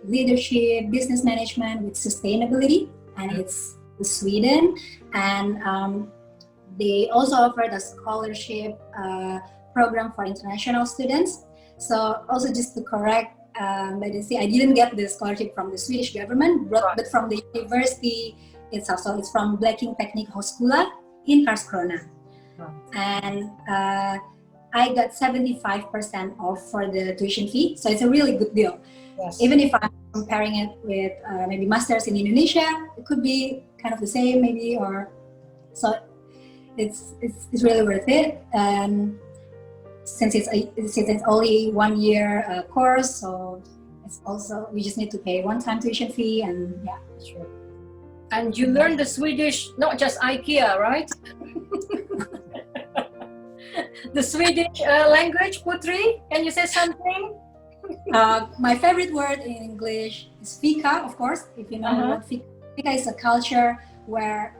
Speaker 2: leadership, business management with sustainability, and it's in Sweden. And they also offered a scholarship program for international students. So also just to correct, I didn't get the scholarship from the Swedish government, but from the university itself. So it's from Blekinge Teknisk Högskola in Karlskrona. And I got 75% off for the tuition fee. So it's a really good deal.
Speaker 3: Yes.
Speaker 2: Even if I'm comparing it with maybe masters in Indonesia, it could be kind of the same maybe, or so it's really worth it. And since it's only 1 year course, so it's also, we just need to pay one-time tuition fee, and yeah.
Speaker 3: Sure. And you learned the Swedish, not just IKEA, right? The Swedish language, Putri, can you say something?
Speaker 2: My favorite word in English is fika, of course, if you know what fika. Fika is a culture where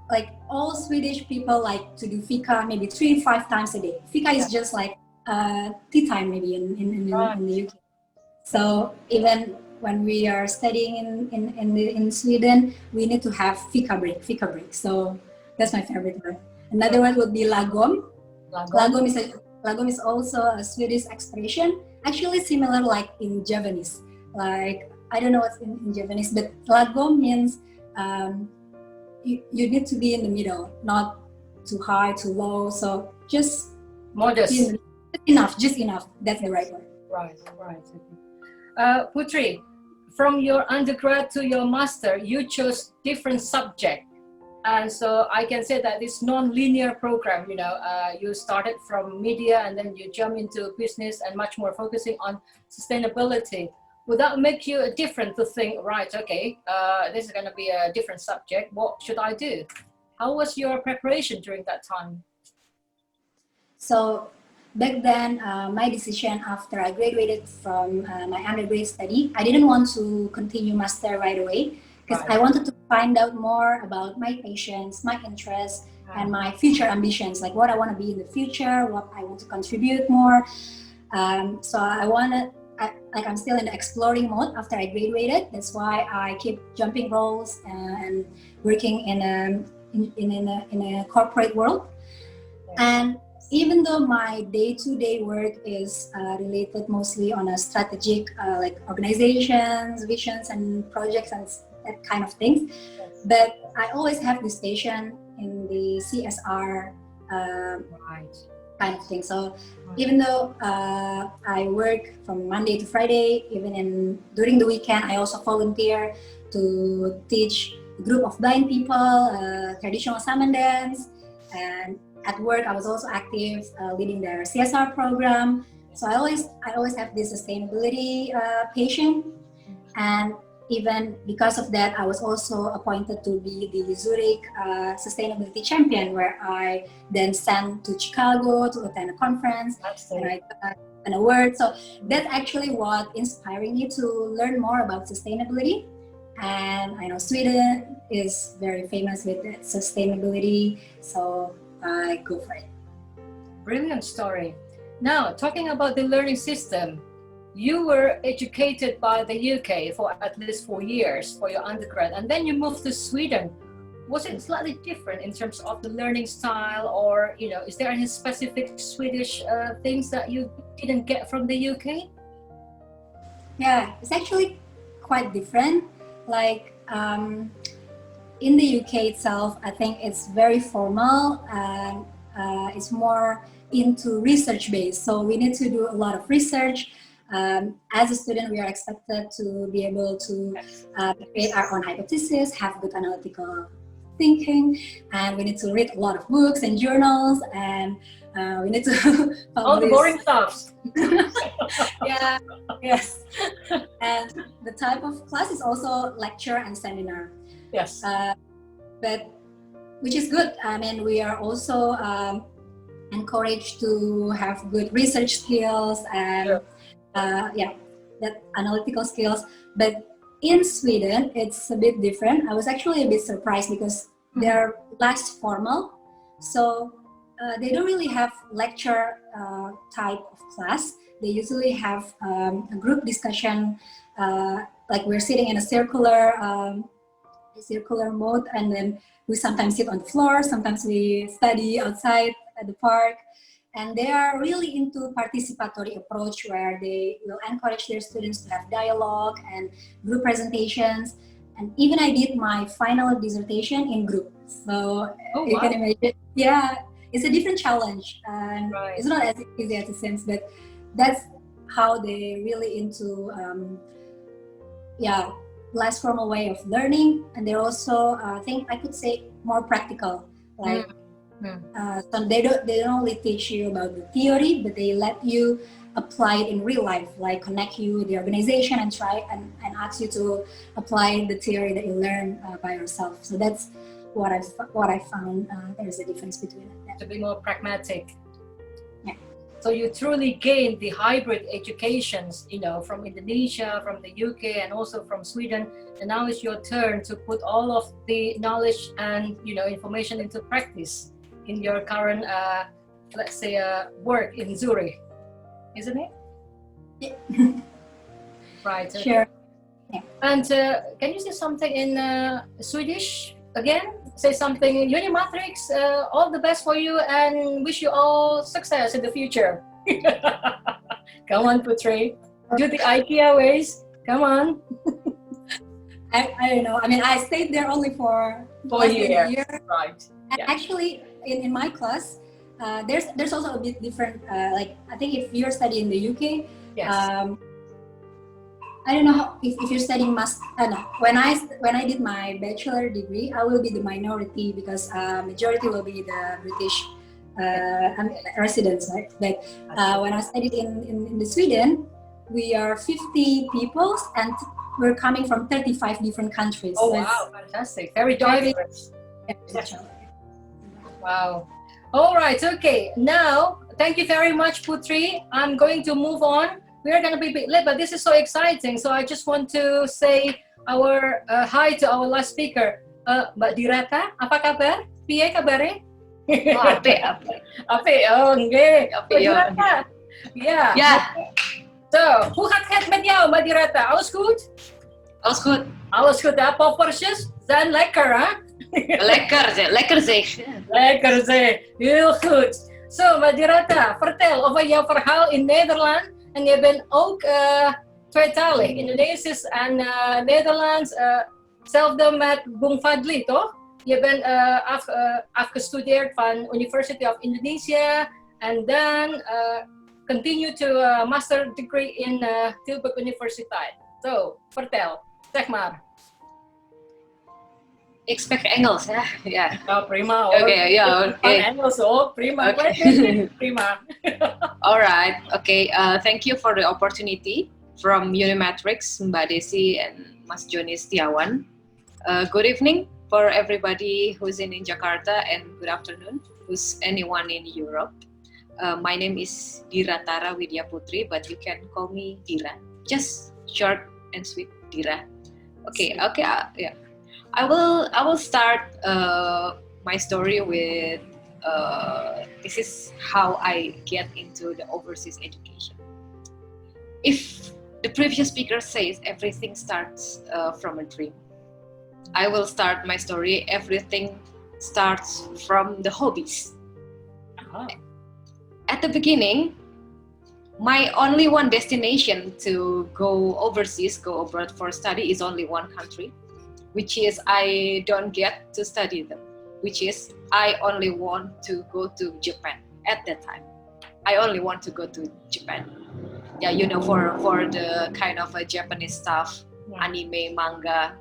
Speaker 2: like all Swedish people like to do fika maybe 3-5 times a day. Fika is just like tea time maybe in the UK. So even when we are studying in Sweden, we need to have fika break. So that's my favorite word. Another one would be lagom. Lagom is also a Swedish expression, actually similar like in Japanese. Like, I don't know what's in Japanese, but lagom means you need to be in the middle, not too high, too low. So just
Speaker 3: modest.
Speaker 2: Just enough. That's the right word.
Speaker 3: Right. Putri, from your undergrad to your master, you chose different subject. And so I can say that this non-linear program, you started from media and then you jump into business and much more focusing on sustainability. Would that make you different to think, right, okay, this is going to be a different subject. What should I do? How was your preparation during that time?
Speaker 2: So back then, my decision after I graduated from my undergrad study, I didn't want to continue master right away because I wanted to find out more about my passions, my interests, and my future ambitions, like what I want to be in the future, what I want to contribute more. So I'm still in the exploring mode after I graduated. That's why I keep jumping roles and working in a corporate world. And even though my day-to-day work is related mostly on a strategic, like organizations, visions, and projects and that kind of things, but I always have this passion in the CSR kind of thing. So even though I work from Monday to Friday, even during the weekend, I also volunteer to teach a group of blind people traditional Saman dance. And at work, I was also active leading their CSR program. So I always have this sustainability passion. And even because of that, I was also appointed to be the Zurich Sustainability Champion, where I then sent to Chicago to attend a conference. And I got an award. So that's actually what inspired me to learn more about sustainability. And I know Sweden is very famous with sustainability, so I go for it.
Speaker 3: Brilliant story. Now, talking about the learning system, you were educated by the UK for at least 4 years for your undergrad, and then you moved to Sweden. was it slightly different in terms of the learning style, or is there any specific Swedish things that you didn't get from the UK?
Speaker 2: Yeah, it's actually quite different. Like in the UK itself, I think it's very formal and it's more into research based. So we need to do a lot of research. As a student, we are expected to be able to create our own hypothesis, have good analytical thinking, and we need to read a lot of books and journals, and we need to
Speaker 3: all the boring stuff.
Speaker 2: Yeah, yes. And the type of class is also lecture and seminar.
Speaker 3: Yes.
Speaker 2: But which is good. I mean, we are also encouraged to have good research skills and that analytical skills. But in Sweden, it's a bit different. I was actually a bit surprised because they're less formal. So they don't really have lecture type of class. They usually have a group discussion, like we're sitting in a circular mode, and then we sometimes sit on the floor, sometimes we study outside at the park. And they are really into participatory approach where they will encourage their students to have dialogue and group presentations. And even I did my final dissertation in group. So you can imagine, yeah, it's a different challenge. And it's not as easy as it seems, but that's how they really into, less formal way of learning. And they're also, I think I could say, more practical. Like, so they don't only teach you about the theory, but they let you apply it in real life, like connect you with the organization and try and ask you to apply the theory that you learn by yourself. So that's what I found. There's a difference between it.
Speaker 3: To be more pragmatic.
Speaker 2: Yeah.
Speaker 3: So you truly gained the hybrid educations, from Indonesia, from the UK, and also from Sweden. And now it's your turn to put all of the knowledge and information into practice in your current, let's say, work in Zurich, isn't it?
Speaker 2: Yeah.
Speaker 3: Right. Okay.
Speaker 2: Sure. Yeah.
Speaker 3: And can you say something in Swedish again? Say something in UNIMATRIX. All the best for you, and wish you all success in the future. Come on, Putri. Do the IKEA ways. Come on.
Speaker 2: I don't know. I mean, I stayed there only for
Speaker 3: a year.
Speaker 2: Right. And actually, in my class, there's also a bit different. Like I think if you're studying in the UK,
Speaker 3: yes.
Speaker 2: I don't know if you're studying when I did my bachelor degree, I will be the minority because majority will be the British residents, right? But when I studied in the Sweden, we are 50 people and we're coming from 35 different countries.
Speaker 3: Oh, so wow, fantastic. Very diverse.
Speaker 2: Yes.
Speaker 3: Wow. All right, okay. Now, thank you very much, Putri. I'm going to move on. We're going to be a bit late, but this is so exciting. So I just want to say our hi to our last speaker. Mbak Dirata, apa kabar? Piye kabare?
Speaker 6: Apik.
Speaker 3: Oh, okay. Mbak Dirata. Yeah.
Speaker 6: Ja.
Speaker 3: So, hoe gaat het met jou, Mbak Dirata? Alles goed?
Speaker 6: Alles goed.
Speaker 3: Alles goed, hè? Poppersjes zijn lekker, hè?
Speaker 6: Lekker zeg.
Speaker 3: Lekker zeg. Heel goed. Zo, Mbak Dirata, vertel over jouw verhaal in Nederland. En je bent ook tweetalig, Indonesisch en Nederlands. Hetzelfde met Bung Fadli, toch? Je bent afgestudeerd van University of Indonesia. En dan continue to master degree in Tilburg Universiteit. Zo, vertel. Zeg maar.
Speaker 6: Ik spreek Engels, hè? Ja.
Speaker 3: Nou, prima.
Speaker 6: Oké, ja, oké.
Speaker 3: Engels ook, prima.
Speaker 6: Okay.
Speaker 3: Prima.
Speaker 6: All right. Okay. Thank you for the opportunity from UNIMATRIX, Mbak Desi and Mas Joni Setiawan. Good evening for everybody who's in Jakarta, and good afternoon who's anyone in Europe. My name is Diratara Widya Putri, but you can call me Dira. Just short and sweet, Dira. Okay. Yeah. I will start my story with this is how I get into the overseas education. If the previous speaker says everything starts from a dream, I will start my story. Everything starts from the hobbies.
Speaker 3: Uh-huh.
Speaker 6: At the beginning, my only one destination to go overseas, go abroad for study is only one country, which is I don't get to study them, which is I only want to go to Japan at that time. I only want to go to Japan. Yeah, for the kind of a Japanese stuff, anime, manga,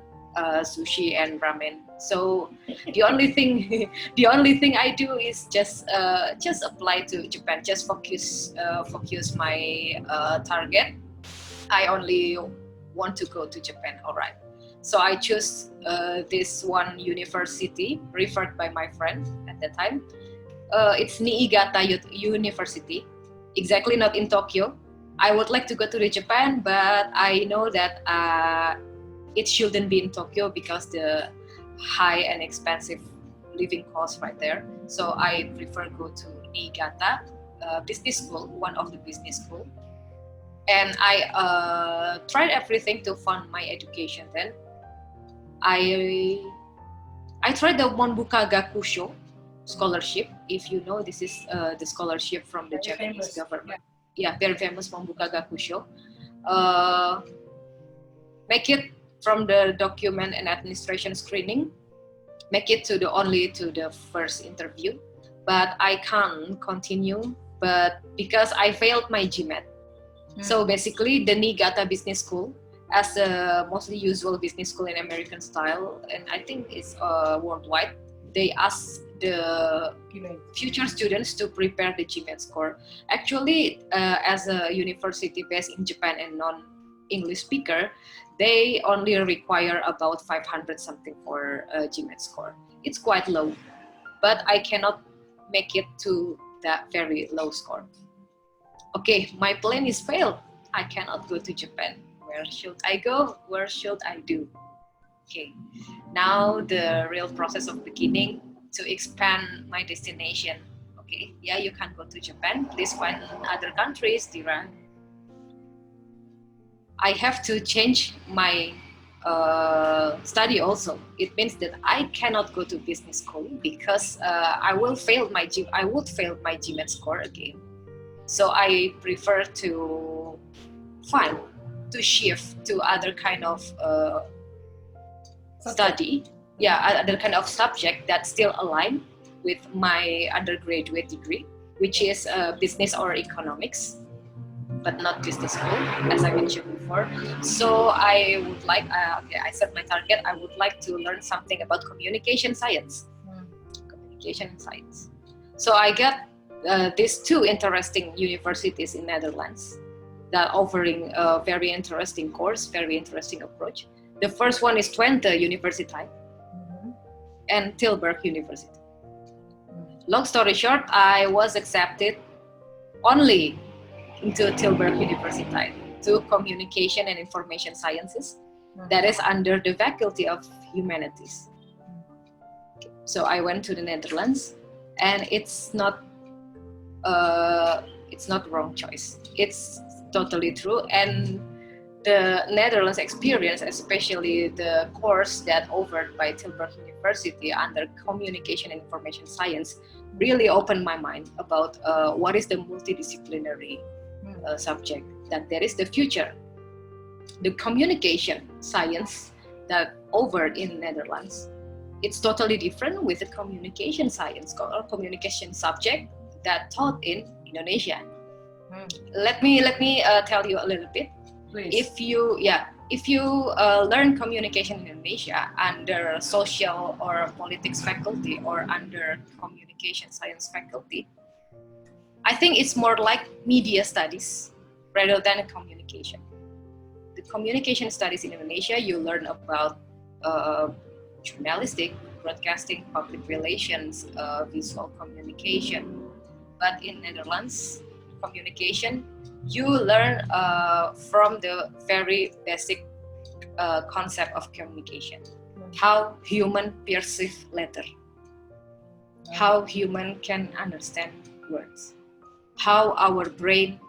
Speaker 6: sushi, and ramen. So the only thing I do is just apply to Japan. Just focus my target. I only want to go to Japan. All right. So I chose this one university referred by my friend at the time. It's Niigata University, exactly not in Tokyo. I would like to go to Japan, but I know that it shouldn't be in Tokyo because the high and expensive living costs right there. So I prefer go to Niigata business school, one of the business school. And I tried everything to fund my education. Then I tried the Bukagaku Scholarship. If you know, this is the scholarship from the
Speaker 3: Very
Speaker 6: Japanese
Speaker 3: famous.
Speaker 6: government. Yeah, very famous Bukagaku Make it from the document and administration screening. Make it to the first interview, but I can't continue. But because I failed my GMAT. So basically, the Niigata Business School, as a mostly usual business school in American style, and I think it's worldwide, they ask the future students to prepare the GMAT score. Actually, as a university based in Japan and non-English speaker, they only require about 500 something for a GMAT score. It's quite low, but I cannot make it to that very low score. Okay, my plan is failed. I cannot go to Japan. Where should I go? What should I do? Okay, now the real process of beginning to expand my destination. Okay, yeah, you can go to Japan. Please find other countries, Dira. I have to change my study also. It means that I cannot go to business school because I would fail my GMAT score again. So I prefer to shift to other kind of study, other kind of subject that still align with my undergraduate degree, which is business or economics, but not business school, as I mentioned before. So I would like, I set my target. I would like to learn something about communication science. Communication science. So I got these two interesting universities in Netherlands that offering a very interesting course, very interesting approach. The first one is Twente Universiteit and Tilburg University. Long story short, I was accepted only into Tilburg Universiteit to Communication and Information Sciences. That is under the Faculty of Humanities. So I went to the Netherlands, and it's not wrong choice. It's totally true. And the Netherlands experience, especially the course that offered by Tilburg University under Communication and Information Science, really opened my mind about what is the multidisciplinary subject, that there is the future. The communication science that offered in Netherlands, it's totally different with the communication science or communication subject that taught in Indonesia. Let me tell you a little bit.
Speaker 3: Please.
Speaker 6: If you learn communication in Indonesia under social or politics faculty or under communication science faculty, I think it's more like media studies rather than communication. The communication studies in Indonesia, you learn about journalistic, broadcasting, public relations, visual communication. But in Netherlands, communication, you learn from the very basic concept of communication. How human perceive letter. How human can understand words. How our brain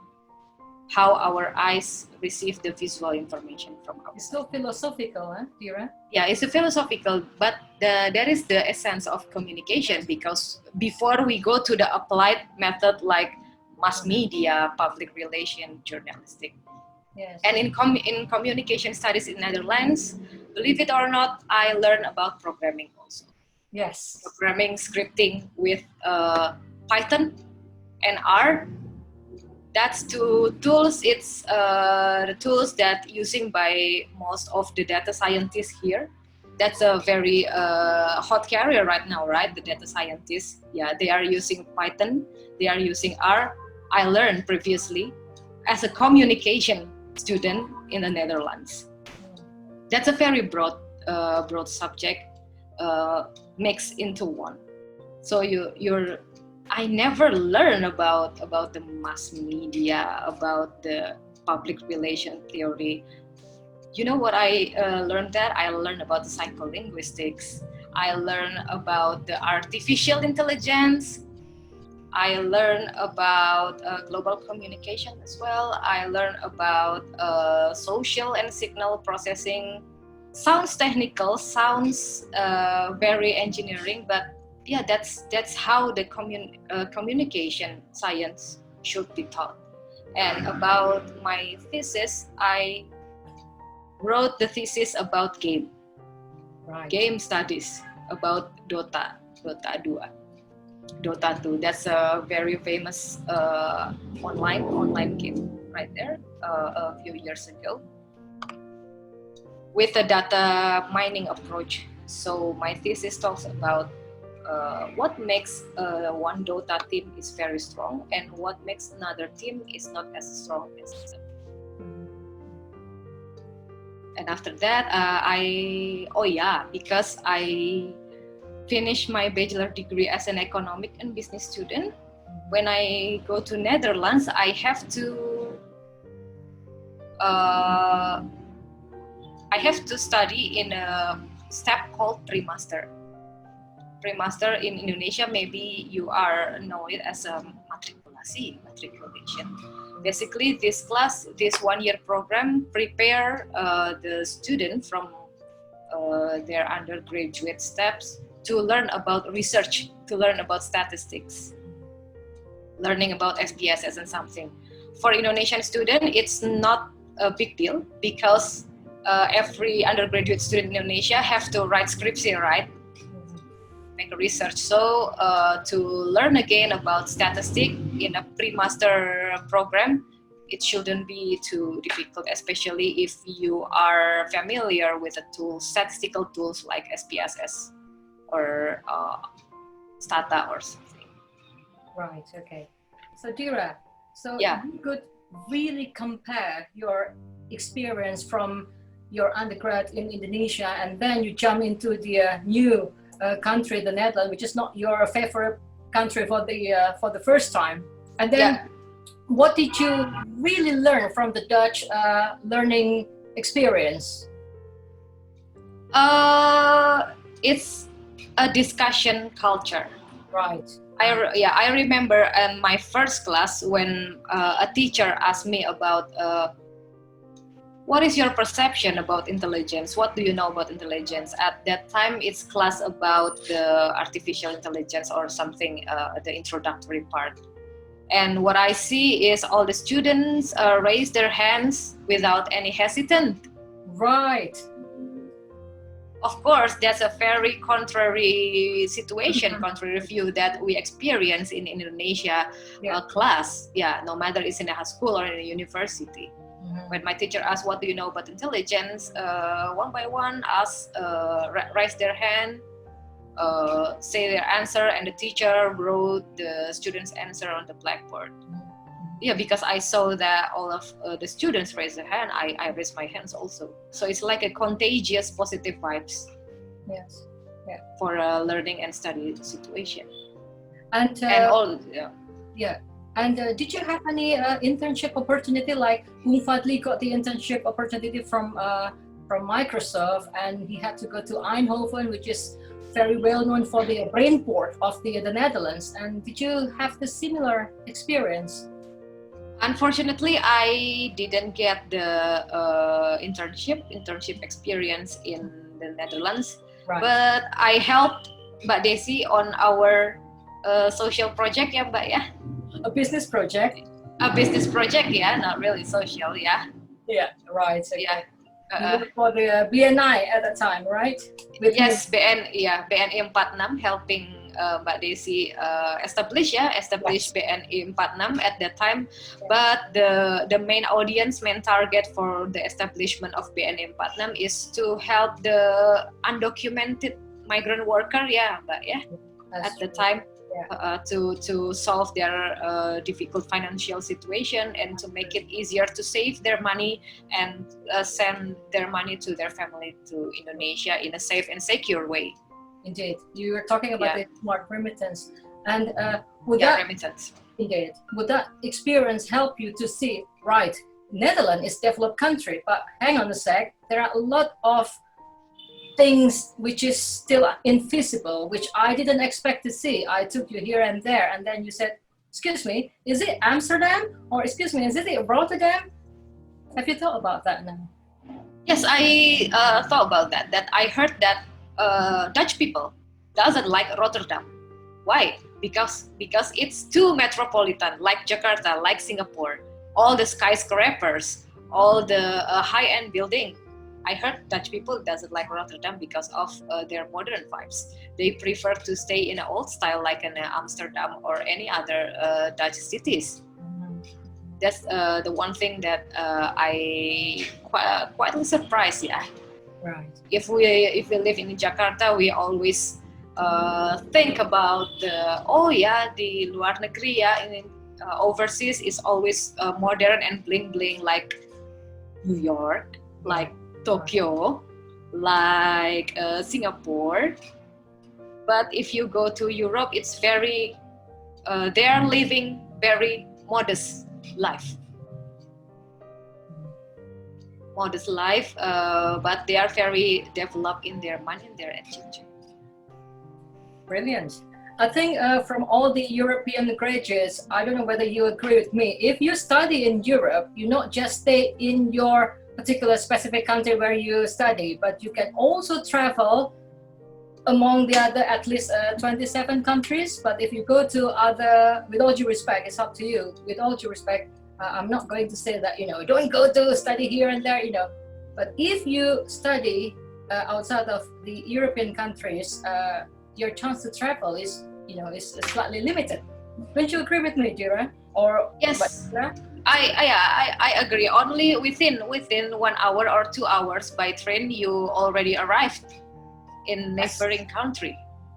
Speaker 6: how our eyes receive the visual information from outside.
Speaker 3: It's so philosophical, huh, Dira?
Speaker 6: Yeah, it's a philosophical, but that is the essence of communication, because before we go to the applied method like mass media, public relation, journalistic.
Speaker 3: Yes.
Speaker 6: And in communication studies in Netherlands, believe it or not, I learned about programming also.
Speaker 3: Yes.
Speaker 6: Programming, scripting with Python and R. That's two tools. It's the tools that using by most of the data scientists here. That's a very hot career right now, right? The data scientists, yeah, they are using Python, they are using R. I learned previously as a communication student in the Netherlands. That's a very broad subject mixed into one. So I never learned about the mass media, about the public relation theory. You know what I learned that? I learned about the psycholinguistics. I learned about the artificial intelligence. I learned about global communication as well. I learned about social and signal processing. Sounds technical, sounds very engineering, but yeah, that's how the communication science should be taught. And about my thesis, I wrote the thesis about game studies, about Dota 2. That's a very famous online game right there a few years ago with a data mining approach. So my thesis talks about what makes one Dota team is very strong and what makes another team is not as strong as them. And after that, because I finished my bachelor degree as an economic and business student, when I go to Netherlands, I have to study in a step called pre-master. Pre-master in Indonesia, maybe you know it as a matriculation. Basically, this 1-year program prepare the student from their undergraduate steps to learn about research, to learn about statistics, learning about SPSS and something. For Indonesian student, it's not a big deal because every undergraduate student in Indonesia have to write skripsi, right? Make a research. So to learn again about statistics in a pre-master program, it shouldn't be too difficult, especially if you are familiar with the tools, statistical tools like SPSS or Stata or something.
Speaker 3: Right, okay. So Dira,
Speaker 6: Yeah.
Speaker 3: You could really compare your experience from your undergrad in Indonesia and then you jump into the new country, the Netherlands, which is not your favorite country for the first time. And then what did you really learn from the Dutch learning experience?
Speaker 6: It's a discussion culture.
Speaker 3: Right.
Speaker 6: I remember in my first class when a teacher asked me about what is your perception about intelligence? What do you know about intelligence? At that time, it's class about the artificial intelligence or something, the introductory part. And what I see is all the students raise their hands without any hesitant.
Speaker 3: Right.
Speaker 6: Of course, that's a very contrary situation, contrary view that we experience in Indonesia class. Yeah, no matter it's in a school or in a university. When my teacher asked, what do you know about intelligence? One by one, raise their hand, say their answer, and the teacher wrote the student's answer on the blackboard. Yeah, because I saw that all of the students raise their hand, I raised my hands also. So it's like a contagious positive vibes.
Speaker 3: Yes. Yeah.
Speaker 6: For a learning and study situation.
Speaker 3: And
Speaker 6: all,
Speaker 3: yeah. And did you have any internship opportunity? Like Fadli got the internship opportunity from Microsoft, and he had to go to Eindhoven, which is very well known for the brain port of the Netherlands. And did you have the similar experience?
Speaker 6: Unfortunately, I didn't get the internship experience in the Netherlands,
Speaker 3: Right.
Speaker 6: but I helped Mbak Desi on our social project ya Mbak ya.
Speaker 3: A business project.
Speaker 6: A business project ya, not really social ya.
Speaker 3: Yeah, right. Okay.
Speaker 6: Yeah.
Speaker 3: You worked for the BNI at that time, right?
Speaker 6: Yes, BNI 46 helping Mbak Desi establish BNI 46 at that time. But the main audience, main target for the establishment of BNI 46 is to help the undocumented migrant worker ya Mbak ya. At the time. To solve their difficult financial situation and to make it easier to save their money and send their money to their family to Indonesia in a safe and secure way.
Speaker 3: Indeed, you were talking about the smart remittance, and
Speaker 6: remittance.
Speaker 3: Indeed, would that experience help you to see, right? Netherlands is a developed country, but hang on a sec, there are a lot of things which is still invisible, which I didn't expect to see. I took you here and there, and then you said, excuse me, is it Amsterdam? Or excuse me, is it Rotterdam? Have you thought about that now?
Speaker 6: Yes, I thought about that. That I heard that Dutch people doesn't like Rotterdam. Why? Because it's too metropolitan, like Jakarta, like Singapore. All the skyscrapers, all the high-end building. I heard Dutch people doesn't like Rotterdam because of their modern vibes. They prefer to stay in an old style like in Amsterdam or any other Dutch cities. That's the one thing that I quietly surprised. Yeah.
Speaker 3: Right.
Speaker 6: If we live in Jakarta, we always think about the luar negeri ya, in overseas is always modern and bling bling like New York, like Tokyo, like Singapore. But if you go to Europe, it's very they are living very modest life, but they are very developed in their money and their exchange.
Speaker 3: Brilliant. I think from all the European graduates, I don't know whether you agree with me. If you study in Europe, you not just stay in your particular specific country where you study, but you can also travel among the other at least 27 countries. But if you go to other, with all due respect, it's up to you. With all due respect, I'm not going to say that, don't go to study here and there, But if you study outside of the European countries, your chance to travel is slightly limited. Don't you agree with me, Jira? Or
Speaker 6: yes, I agree. Only within 1 hour or 2 hours by train, you already arrived in neighboring country.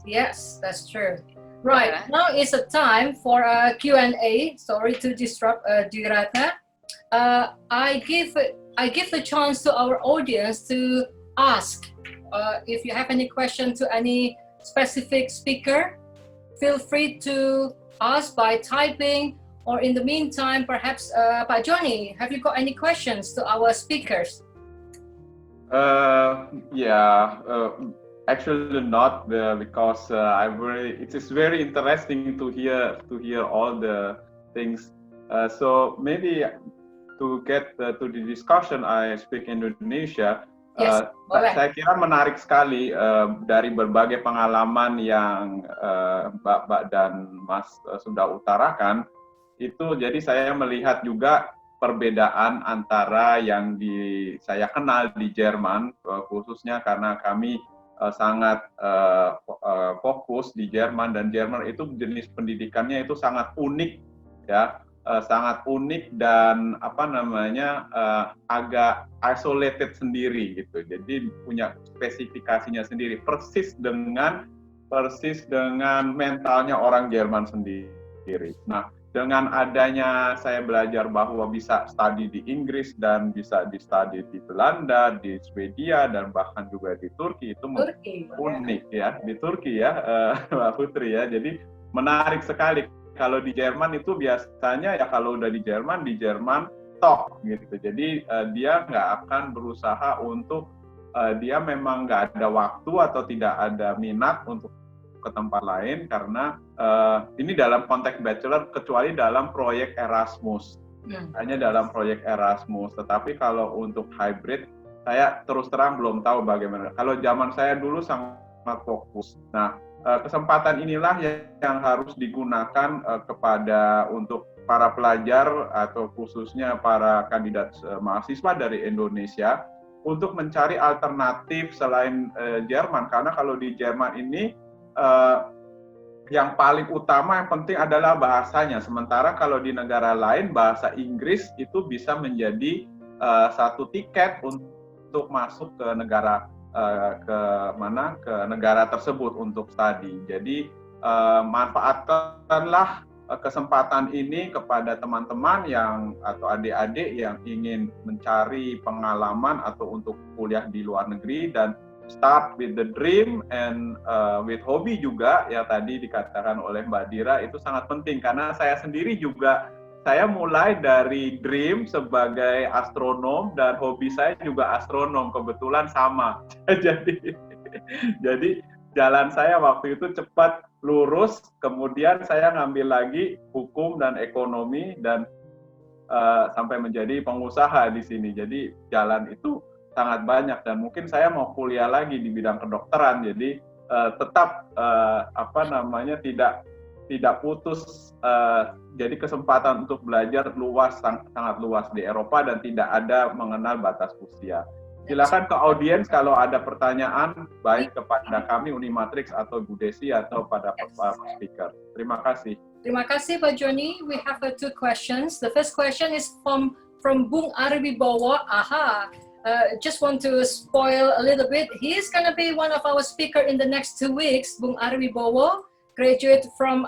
Speaker 3: Yes, that's true. Right, now is a time for a Q&A. Sorry to disrupt, Dirata. I give the chance to our audience to ask if you have any question to any specific speaker. Feel free to ask by typing, or in the meantime, perhaps Pak Johnny, have you got any questions to our speakers?
Speaker 1: Actually not, because it is very interesting to hear all the things. So maybe to get to the discussion, I speak Indonesia.
Speaker 3: Yes,
Speaker 1: saya kira menarik sekali dari berbagai pengalaman yang Mbak dan Mas sudah utarakan. Itu jadi saya melihat juga perbedaan antara yang saya kenal di Jerman, khususnya karena kami sangat fokus di Jerman, dan Jerman itu jenis pendidikannya itu sangat unik ya, sangat unik dan agak isolated sendiri gitu. Jadi punya spesifikasinya sendiri, persis dengan mentalnya orang Jerman sendiri. Nah, dengan adanya saya belajar bahwa bisa studi di Inggris dan bisa di-study di Belanda, di Swedia, dan bahkan juga di Turki, itu unik ya, di Turki ya, Mbak Putri ya. Jadi menarik sekali. Kalau di Jerman itu biasanya ya kalau udah di Jerman tok gitu. Jadi dia nggak akan berusaha untuk, dia memang nggak ada waktu atau tidak ada minat untuk ke tempat lain, karena ini dalam konteks bachelor, kecuali dalam proyek Erasmus. hanya dalam proyek Erasmus. Tetapi kalau untuk hybrid, saya terus terang belum tahu bagaimana. Kalau zaman saya dulu sangat fokus. Nah, kesempatan inilah yang harus digunakan untuk para pelajar atau khususnya para kandidat mahasiswa dari Indonesia untuk mencari alternatif selain Jerman. Karena kalau di Jerman ini yang paling utama, yang penting adalah bahasanya. Sementara kalau di negara lain, bahasa Inggris itu bisa menjadi satu tiket untuk masuk ke negara ke negara tersebut untuk studi. Jadi manfaatkanlah kesempatan ini kepada teman-teman atau adik-adik yang ingin mencari pengalaman atau untuk kuliah di luar negeri, dan start with the dream and with hobby juga, ya tadi dikatakan oleh Mbak Dira, itu sangat penting. Karena saya sendiri juga, saya mulai dari dream sebagai astronom dan hobi saya juga astronom, kebetulan sama. Jadi jalan saya waktu itu cepat lurus, kemudian saya ngambil lagi hukum dan ekonomi dan sampai menjadi pengusaha di sini. Jadi jalan itu sangat banyak, dan mungkin saya mau kuliah lagi di bidang kedokteran, jadi tetap tidak putus. Jadi kesempatan untuk belajar sangat luas di Eropa dan tidak ada mengenal batas usia. Silakan ke audiens kalau ada pertanyaan, baik kepada kami Unimatrix atau Bu Desi atau pada speaker. Terima kasih.
Speaker 3: Terima kasih Pak Joni. We have two questions. The first question is from Bung Ariwibowo. Just want to spoil a little bit. He is going to be one of our speaker in the next 2 weeks. Bung Ariwibowo, graduate from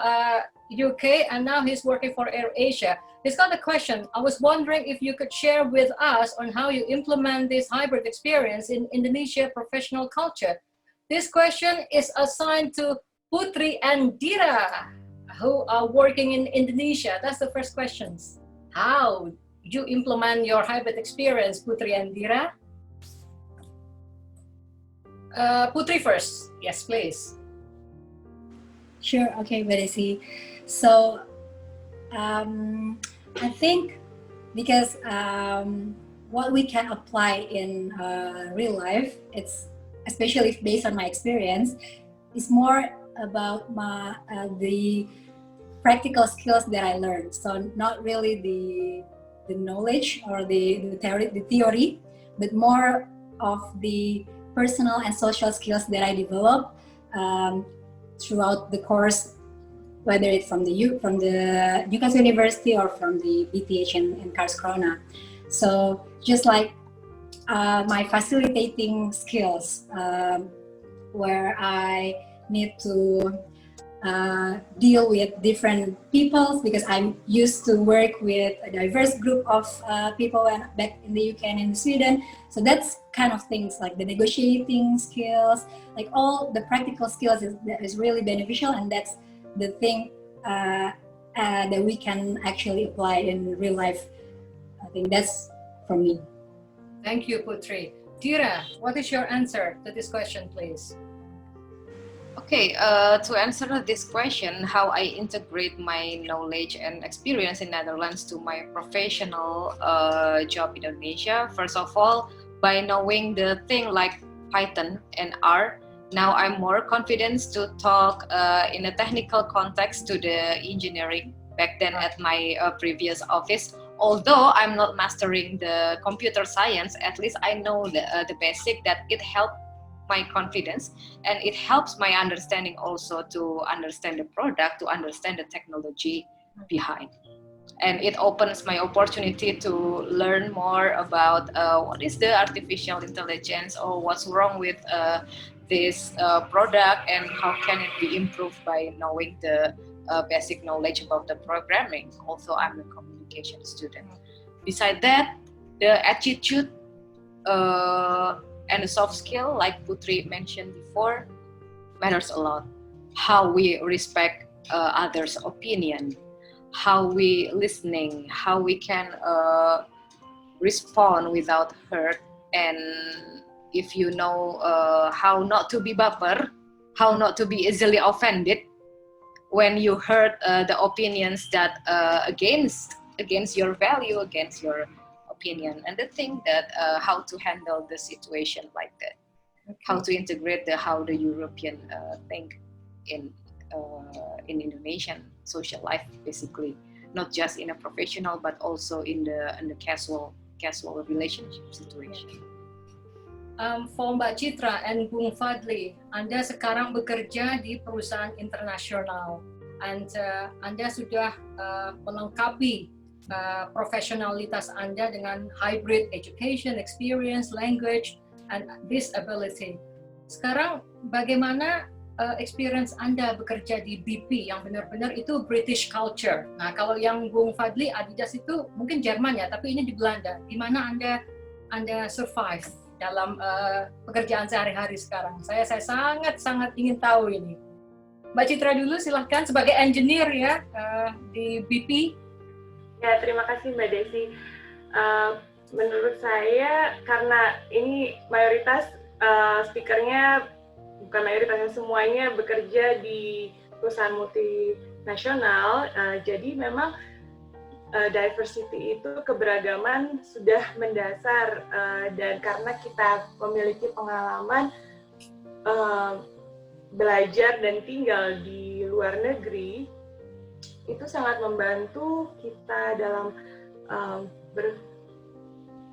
Speaker 3: UK, and now he's working for AirAsia. He's got a question. I was wondering if you could share with us on how you implement this hybrid experience in Indonesia professional culture. This question is assigned to Putri and Dira, who are working in Indonesia. That's the first question. How you implement your hybrid experience, Putri and Dira? Putri first. Yes, please.
Speaker 2: Sure. Okay, Mbak Desi. So, I think because what we can apply in real life, it's especially based on my experience, is more about the practical skills that I learned. So not really the knowledge or the theory, but more of the personal and social skills that I developed throughout the course, whether it's from the Newcastle University or from the BTH in Karlskrona. So just like my facilitating skills, where I need to deal with different people, because I'm used to work with a diverse group of people back in the UK and in Sweden. So that's kind of things like the negotiating skills, like all the practical skills is really beneficial, and that's the thing that we can actually apply in real life. I think that's from me.
Speaker 3: Thank you, Putri. Dira, what is your answer to this question, please?
Speaker 6: Okay, to answer this question, how I integrate my knowledge and experience in Netherlands to my professional job in Indonesia. First of all, by knowing the thing like Python and R, now I'm more confident to talk in a technical context to the engineering. Back then at my previous office, although I'm not mastering the computer science, at least I know the basic, that it helped my confidence, and it helps my understanding also to understand the product, to understand the technology behind. And it opens my opportunity to learn more about what is the artificial intelligence, or what's wrong with this product, and how can it be improved by knowing the basic knowledge about the programming. Also, I'm a communication student. Besides that, the attitude and the soft skill, like Putri mentioned before, matters a lot. How we respect others' opinion, how we listening, how we can respond without hurt, and if you know how not to be baper, how not to be easily offended when you heard the opinions that against against your value, against your opinion, and the thing that how to handle the situation like that, how to integrate how the European think in Indonesian social life, basically, not just in a professional but also in the casual relationship situation.
Speaker 3: For Mbak Citra and Bung Fadli, Anda sekarang bekerja di perusahaan internasional, and Anda sudah melengkapi profesionalitas Anda dengan hybrid education, experience, language, and disability. Sekarang bagaimana experience Anda bekerja di BP yang benar-benar itu British culture? Nah, kalau yang Bung Fadli Adidas itu mungkin Jerman ya, tapi ini di Belanda. Di mana Anda survive dalam pekerjaan sehari-hari sekarang? Saya sangat ingin tahu ini. Mbak Citra dulu silahkan sebagai engineer ya di BP.
Speaker 4: Ya, terima kasih Mbak Desi. Menurut saya, karena ini mayoritas speakernya, bukan mayoritasnya, semuanya bekerja di perusahaan multinasional, jadi memang diversity itu, keberagaman sudah mendasar, dan karena kita memiliki pengalaman belajar dan tinggal di luar negeri, itu sangat membantu kita dalam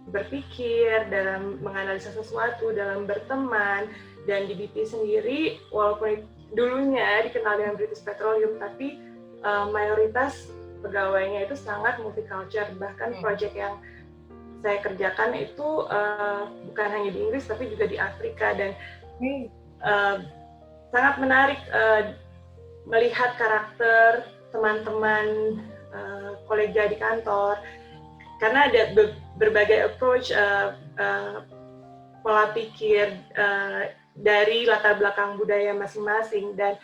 Speaker 4: berpikir, dalam menganalisa sesuatu, dalam berteman. Dan di BP sendiri, walaupun dulunya dikenal dengan British Petroleum, tapi mayoritas pegawainya itu sangat multicultural. Bahkan proyek yang saya kerjakan itu bukan hanya di Inggris, tapi juga di Afrika. Dan sangat menarik melihat karakter teman-teman kolega di kantor, karena ada berbagai approach, pola pikir dari latar belakang budaya masing-masing, dan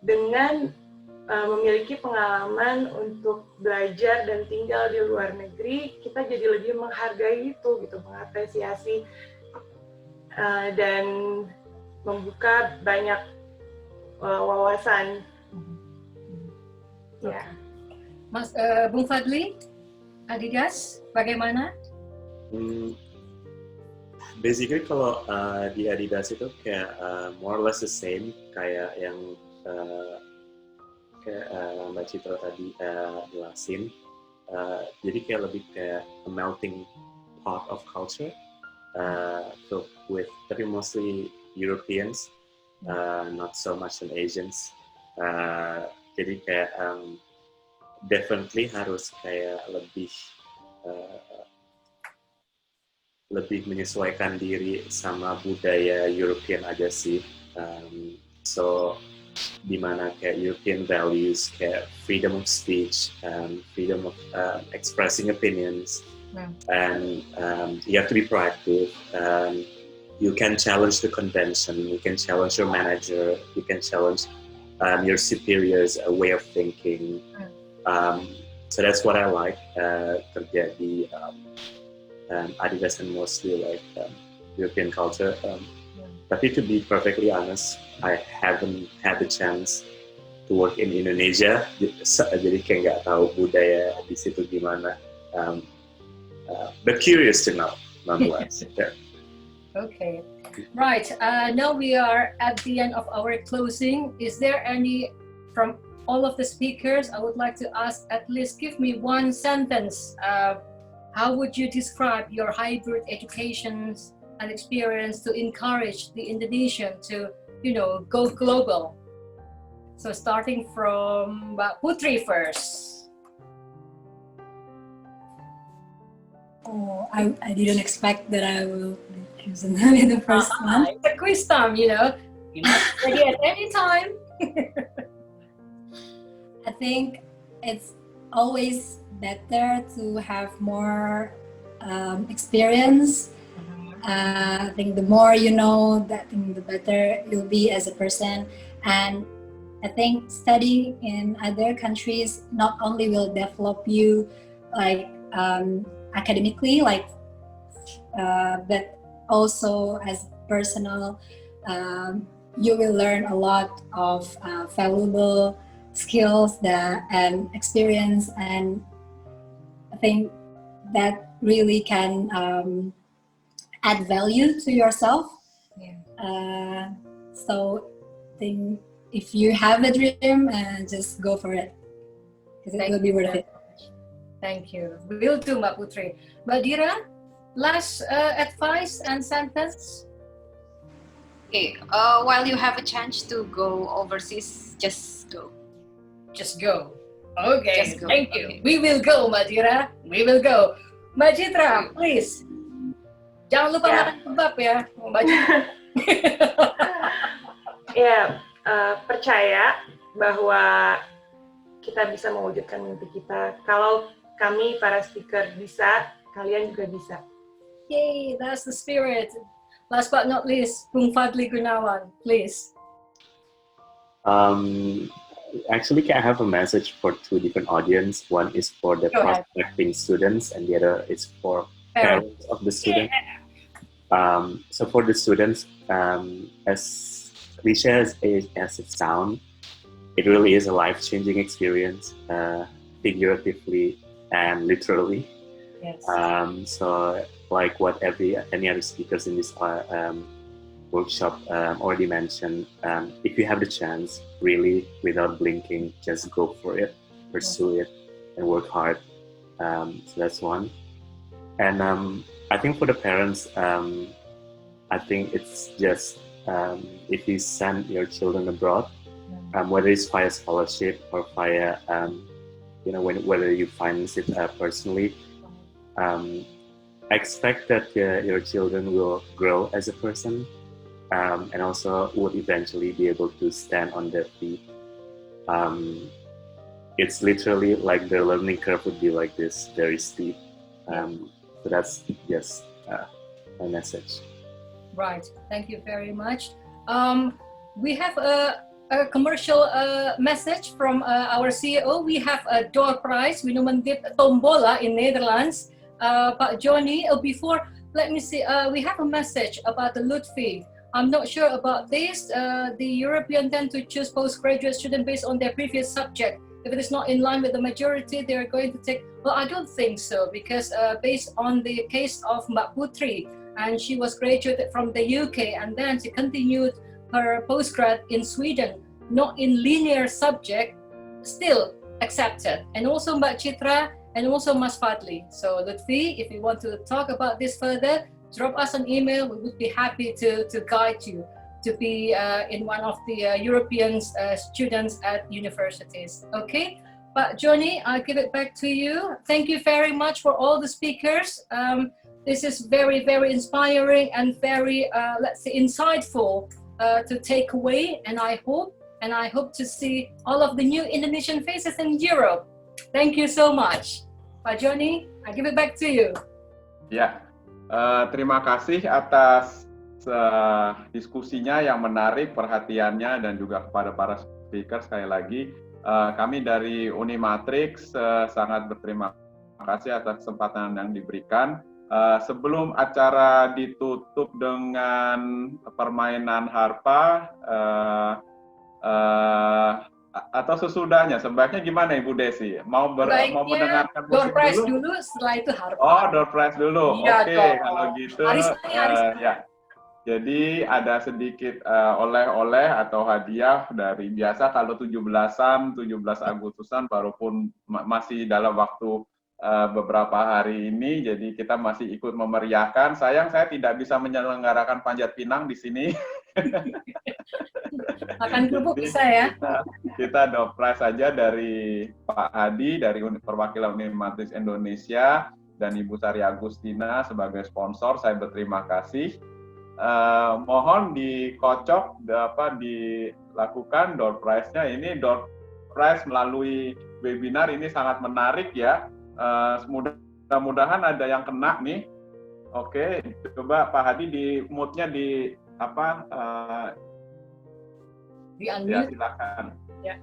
Speaker 4: dengan memiliki pengalaman untuk belajar dan tinggal di luar negeri, kita jadi lebih menghargai itu, gitu, mengapresiasi dan membuka banyak wawasan. Ya.
Speaker 3: Mas Bung Fadli, Adidas, bagaimana?
Speaker 5: Basically kalau di Adidas itu kayak more or less the same kayak yang kayak Mbak Citra tadi jelasin. Jadi kayak lebih kayak a melting pot of culture, filled with, tapi mostly Europeans, not so much an Asians. Jadi kayak definitely harus kayak lebih menyesuaikan diri sama budaya European aja sih. So dimana kayak European values kayak freedom of speech, freedom of expressing opinions, and you have to be proactive. You can challenge the convention, you can challenge your manager, you can challenge your superiors' way of thinking. So that's what I like kerja di Adidas, and mostly like European culture. Tapi to be perfectly honest, I haven't had the chance to work in Indonesia, jadi kayak nggak tahu budaya di situ gimana. But curious to know, nonetheless. Yeah.
Speaker 3: Okay, right. Now we are at the end of our closing. Is there any, from all of the speakers, I would like to ask, at least give me one sentence. How would you describe your hybrid education and experience to encourage the Indonesian to, go global? So starting from Mbak Putri first.
Speaker 2: Oh, I didn't expect that I will be chosen in the first one.
Speaker 3: It's a quiz time, You're not ready at any time.
Speaker 2: I think it's always better to have more experience. I think the more you know, the better you'll be as a person. And I think studying in other countries not only will develop you like academically, but also as personal. You will learn a lot of valuable skills and experience, and I think that really can add value to yourself.
Speaker 3: Yeah.
Speaker 2: So I think if you have a dream, just go for it, because it will be worth it.
Speaker 3: Thank you. Will do, Mbak Putri. Mbak Dira, last advice and sentence?
Speaker 6: Okay, while you have a chance to go overseas, just go.
Speaker 3: Just go. Okay,
Speaker 6: Just go.
Speaker 3: thank you.
Speaker 6: Okay.
Speaker 3: We will go, Mbak Dira. We will go. Mbak Citra, please. Jangan lupa
Speaker 4: Ya.
Speaker 3: makan kebab ya, Mbak Citra.
Speaker 4: Ya, percaya bahwa kita bisa mewujudkan mimpi kita. Kalau kami para speaker bisa, kalian juga bisa.
Speaker 3: Yay, that's the spirit. Last but not least, Bung Fadli Gunawan, please.
Speaker 5: Actually, I have a message for two different audience. One is for the
Speaker 3: Go ahead.
Speaker 5: prospecting students, and the other is for parents of the student. So for the students, as cliche as it sounds, it really is a life-changing experience, figuratively and literally.
Speaker 3: Yes.
Speaker 5: So like what any other speakers in this workshop already mentioned, if you have the chance, really, without blinking, just go for it, pursue it, and work hard. So that's one. And I think for the parents, I think it's just if you send your children abroad, whether it's via scholarship or via, whether you finance it personally, expect that your children will grow as a person, and also would eventually be able to stand on their feet. It's literally like the learning curve would be like this, very steep. So that's just my message.
Speaker 3: Right. Thank you very much. We have a commercial message from our CEO. We have a door prize, minuman dip tombola in Netherlands. Pak Johnny, before, let me see, we have a message about the Lutfi. I'm not sure about this. The European tend to choose postgraduate students based on their previous subject. If it is not in line with the majority, they're going to take, well, I don't think so, because based on the case of Mbak Putri, and she was graduated from the UK, and then she continued her postgrad in Sweden, not in linear subject, still accepted. And also Mbak Citra, and also Mas Fadli. So Lutfi, if you want to talk about this further, drop us an email. We would be happy to guide you to be in one of the European students at universities. Okay, but Johnny, I'll give it back to you. Thank you very much for all the speakers. This is very, very inspiring and very, let's say, insightful to take away. And I hope to see all of the new Indonesian faces in Europe. Thank you so much. Pak Johnny, I give it back to you.
Speaker 1: Ya, terima kasih atas diskusinya yang menarik, perhatiannya, dan juga kepada para speaker. Sekali lagi, kami dari UNIMATRIX sangat berterima kasih atas kesempatan yang diberikan. Sebelum acara ditutup dengan permainan harpa, atau sesudahnya, sebaiknya gimana Ibu Desi? Mau mendengarkan
Speaker 3: door
Speaker 1: musik
Speaker 3: prize
Speaker 1: dulu?
Speaker 3: dulu, setelah itu harpa.
Speaker 1: Oh, door prize dulu.
Speaker 3: Iya,
Speaker 1: Oke,
Speaker 3: dong.
Speaker 1: kalau gitu.
Speaker 3: Arisani.
Speaker 1: Ya. Jadi ada sedikit oleh-oleh atau hadiah dari biasa kalau 17 Agustusan, walaupun masih dalam waktu beberapa hari ini, jadi kita masih ikut memeriahkan. Sayang saya tidak bisa menyelenggarakan panjat pinang di sini.
Speaker 3: Makan kerupuk bisa ya.
Speaker 1: Kita door prize saja dari Pak Hadi dari perwakilan UNIMATRIX Indonesia dan Ibu Sari Agustina sebagai sponsor. Saya berterima kasih. Mohon dikocok dilakukan door prize-nya. Ini door prize melalui webinar ini sangat menarik ya. Mudah-mudahan ada yang kena nih. Oke, coba Pak Hadi di mute-nya di
Speaker 3: Di-unmute.
Speaker 1: ya silakan.
Speaker 3: Ya.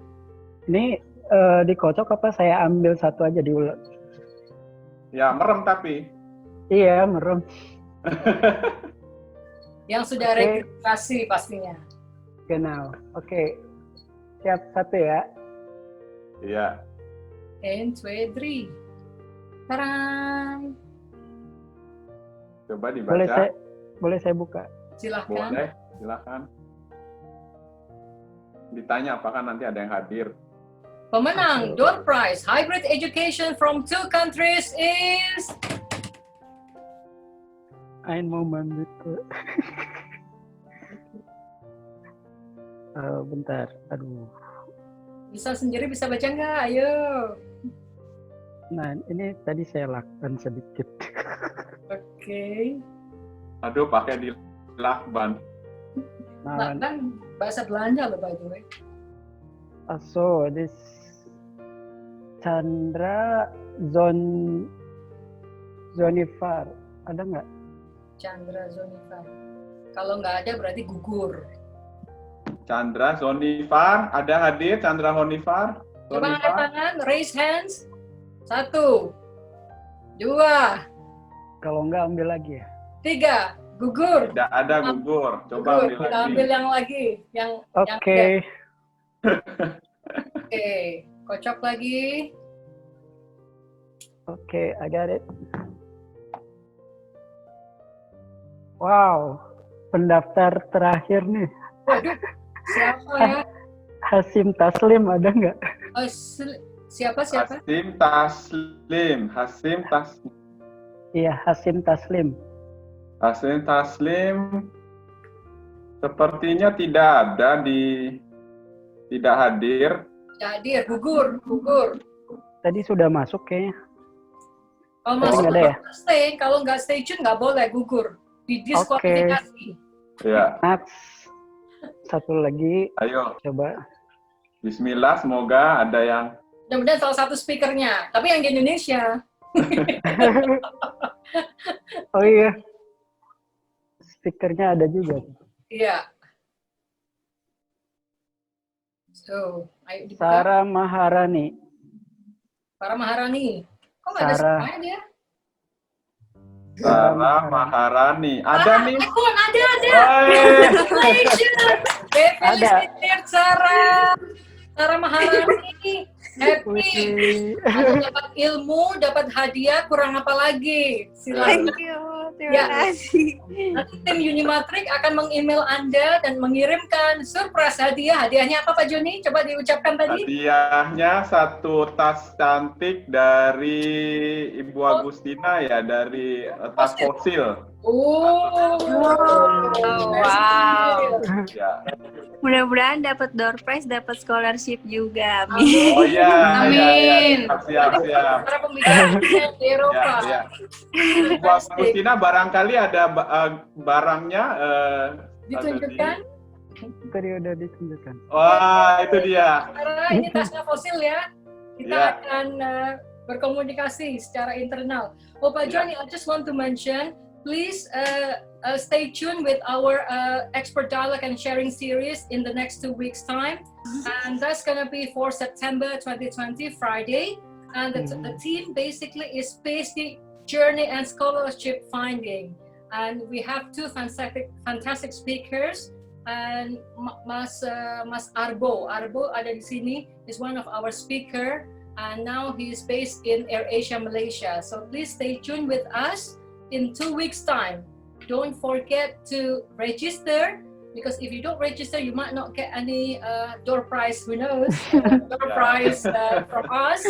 Speaker 7: Ini dikocok apa saya ambil satu aja diulang?
Speaker 1: Ya, merem tapi.
Speaker 7: Iya, merem.
Speaker 3: Yang sudah registrasi pastinya.
Speaker 7: Genau. Oke. Siap, satu ya.
Speaker 1: Iya.
Speaker 3: 1, 2, 3. Tarang.
Speaker 1: Coba dibaca.
Speaker 7: Boleh saya buka?
Speaker 3: Silahkan.
Speaker 1: Boleh, silakan. Ditanya apakah nanti ada yang hadir.
Speaker 3: Pemenang door prize hybrid education from 2 countries is
Speaker 7: Ein Moment bitte. Bentar, aduh.
Speaker 3: bisa sendiri, bisa baca nggak? Ayo.
Speaker 7: Nah, ini tadi saya lakban sedikit.
Speaker 3: Oke.
Speaker 1: Aduh, pakai di lakban.
Speaker 7: Nah,
Speaker 3: Kan bahasa Belanda loh, by the way.
Speaker 7: so this Chandra Zonifar, ada nggak?
Speaker 3: Chandra Zonifar. Kalau nggak ada berarti gugur.
Speaker 1: Chandra Zonifar, ada hadir Chandra Honifar?
Speaker 3: Coba angkat tangan, raise hands. 1, 2,
Speaker 7: Kalau nggak ambil lagi ya?
Speaker 3: 3, gugur.
Speaker 1: Tidak ada gugur. Coba
Speaker 3: Gugur.
Speaker 1: ambil
Speaker 3: Kita
Speaker 1: lagi.
Speaker 3: ambil yang lagi, yang
Speaker 7: Oke.
Speaker 3: Oke, kocok lagi.
Speaker 7: Oke, I got it. Wow, pendaftar terakhir nih.
Speaker 3: Waduh, siapa ya?
Speaker 7: Hasim Taslim ada nggak?
Speaker 3: Oh, siapa?
Speaker 1: Hasim Taslim.
Speaker 7: Iya, Hasim Taslim.
Speaker 1: Hasim Taslim sepertinya tidak hadir.
Speaker 3: Hadir, gugur.
Speaker 7: Tadi sudah masuk kayaknya.
Speaker 3: Kalau
Speaker 7: Tadi
Speaker 3: masuk
Speaker 7: nggak ada ya?
Speaker 3: stay, kalau nggak stay tune nggak boleh, gugur. Didiskualifikasi.
Speaker 1: Ya,
Speaker 7: Next. Satu lagi,
Speaker 1: ayo.
Speaker 7: coba.
Speaker 1: Bismillah, semoga ada yang
Speaker 3: Mudah-mudahan salah satu speakernya, tapi yang di Indonesia.
Speaker 7: Oh iya, speakernya ada juga.
Speaker 3: Iya. So, ayo dibuka.
Speaker 7: Sarah Maharani.
Speaker 3: Para Maharani. Kok nggak ada
Speaker 7: Sarah.
Speaker 3: semuanya dia?
Speaker 1: Sarah Maharani. Ada nih.
Speaker 3: Akun, ada.
Speaker 1: Woi.
Speaker 3: Congratulations. Felicitate Sarah. Sarah Maharani. Happy. Kamu dapat ilmu, dapat hadiah, kurang apa lagi? Silakan.
Speaker 8: Thank you, terima kasih.
Speaker 3: Nanti tim UNIMATRIX akan meng-email Anda dan mengirimkan surprise hadiah. Hadiahnya apa Pak Joni? Coba diucapkan tadi.
Speaker 1: Hadiahnya satu tas cantik dari Ibu Agustina ya, dari tas fosil.
Speaker 3: Oh,
Speaker 8: wow.
Speaker 1: Ya.
Speaker 8: Mudah-mudahan dapat door prize, dapat scholarship juga. Amin.
Speaker 1: Oh iya.
Speaker 6: Amin.
Speaker 1: Siap.
Speaker 3: para pembicaranya di Eropa.
Speaker 1: Ya. Ibu Agustina barangkali ada barangnya
Speaker 3: Ditunjukkan.
Speaker 7: Tadi udah ditunjukkan.
Speaker 1: Wah, itu dia.
Speaker 3: Karena ini tasnya fosil ya. Kita
Speaker 1: Ya.
Speaker 3: akan berkomunikasi secara internal. Oh Pak Joni, I just want to mention, please stay tuned with our expert dialogue and sharing series in the next 2 weeks' time. And that's going to be for September 2020, Friday. And the theme basically is PhD journey and scholarship finding. And we have 2 fantastic speakers. And Mas Arbo ada di sini, is one of our speaker. And now he is based in AirAsia, Malaysia. So please stay tuned with us in 2 weeks' time. Don't forget to register, because if you don't register, you might not get any door prize. Who knows? Door prize from us.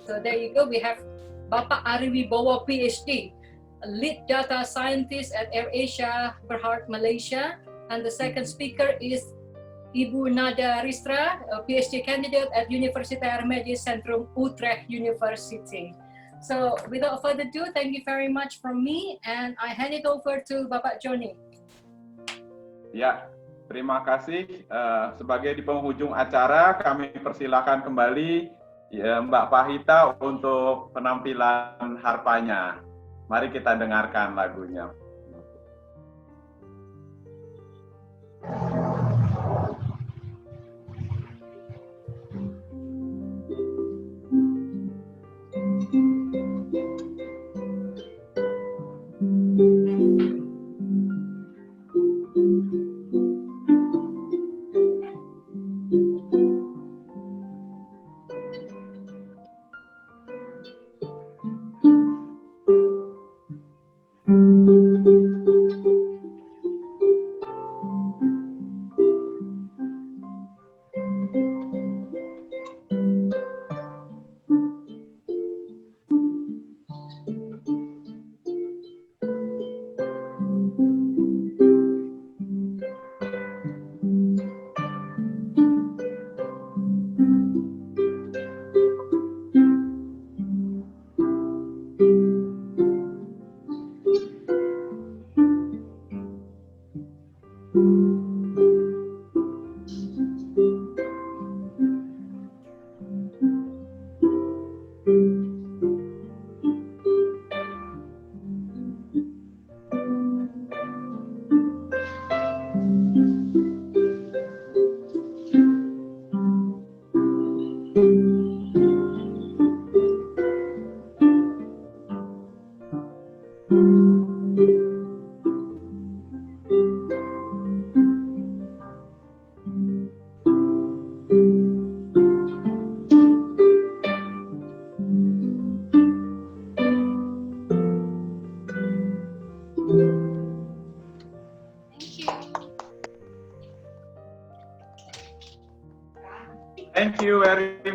Speaker 3: So there you go. We have Bapak Ari Wibowo, PhD, a lead data scientist at AirAsia Berhad, Malaysia. And the second speaker is Ibu Nada Ristra, a PhD candidate at Universitair Medisch Centrum Utrecht University. So without further ado, thank you very much from me, and I hand it over to Bapak Joni.
Speaker 1: Ya, terima kasih. Sebagai di penghujung acara, kami persilakan kembali Mbak Pahita untuk penampilan harpanya. Mari kita dengarkan lagunya.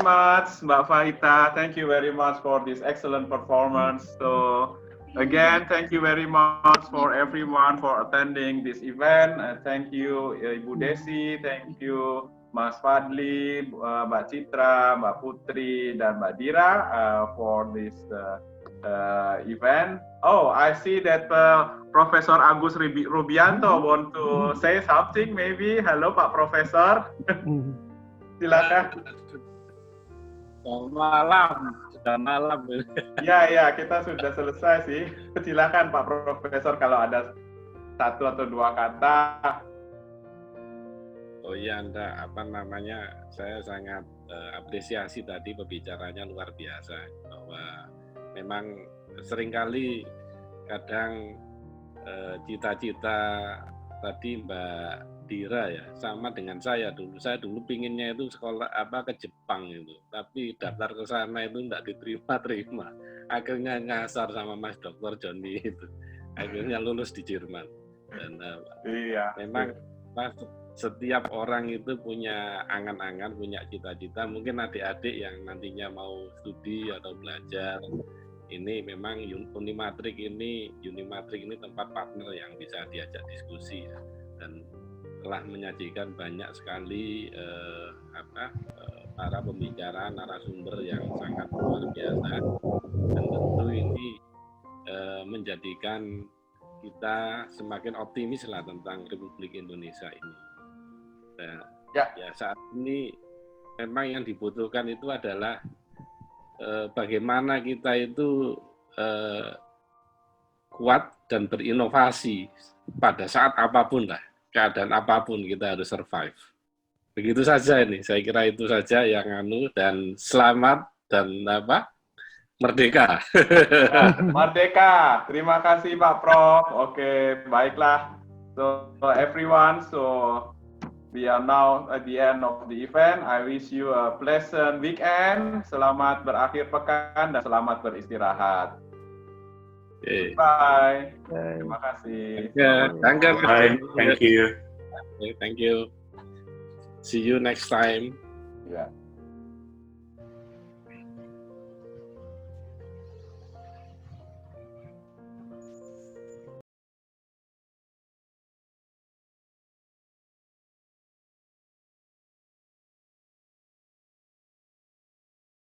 Speaker 1: much, Mbak Fahita. Thank you very much for this excellent performance. So, again, thank you very much for everyone for attending this event. Thank you, Ibu Desi. Thank you, Mas Fadli, Mbak Citra, Mbak Putri, dan Mbak Dira for this event. Oh, I see that Profesor Agus Rubianto want to say something maybe. Halo Pak Profesor. Silakan.
Speaker 9: Malam, sudah malam.
Speaker 1: Ya, kita sudah selesai sih. Silakan Pak Profesor kalau ada satu atau dua kata.
Speaker 9: Oh iya, saya sangat apresiasi tadi pembicaranya luar biasa, bahwa memang seringkali kadang cita-cita tadi Mbak Dira ya sama dengan saya dulu. Saya dulu pinginnya itu sekolah ke Jepang itu, tapi daftar ke sana itu enggak diterima. Akhirnya ngasar sama Mas Dr. Joni itu. Akhirnya lulus di Jerman. Dan memang setiap orang itu punya angan-angan, punya cita-cita. Mungkin adik-adik yang nantinya mau studi atau belajar, ini memang UNIMATRIX ini tempat partner yang bisa diajak diskusi ya. Dan telah menyajikan banyak sekali para pembicara, narasumber yang sangat luar biasa, dan tentu ini menjadikan kita semakin optimis lah tentang Republik Indonesia ini. Nah, ya saat ini memang yang dibutuhkan itu adalah bagaimana kita itu kuat dan berinovasi pada saat apapun lah. Keadaan apapun kita harus survive. Begitu saja ini, saya kira itu saja yang dan selamat dan merdeka.
Speaker 1: Merdeka. Terima kasih Pak Prof. Oke, baiklah. So everyone, we are now at the end of the event. I wish you a pleasant weekend. Selamat berakhir pekan dan selamat beristirahat.
Speaker 9: Okay.
Speaker 1: Bye. Terima kasih.
Speaker 5: Bye. Thank you.
Speaker 9: Thank you. See you next time.
Speaker 1: Yeah.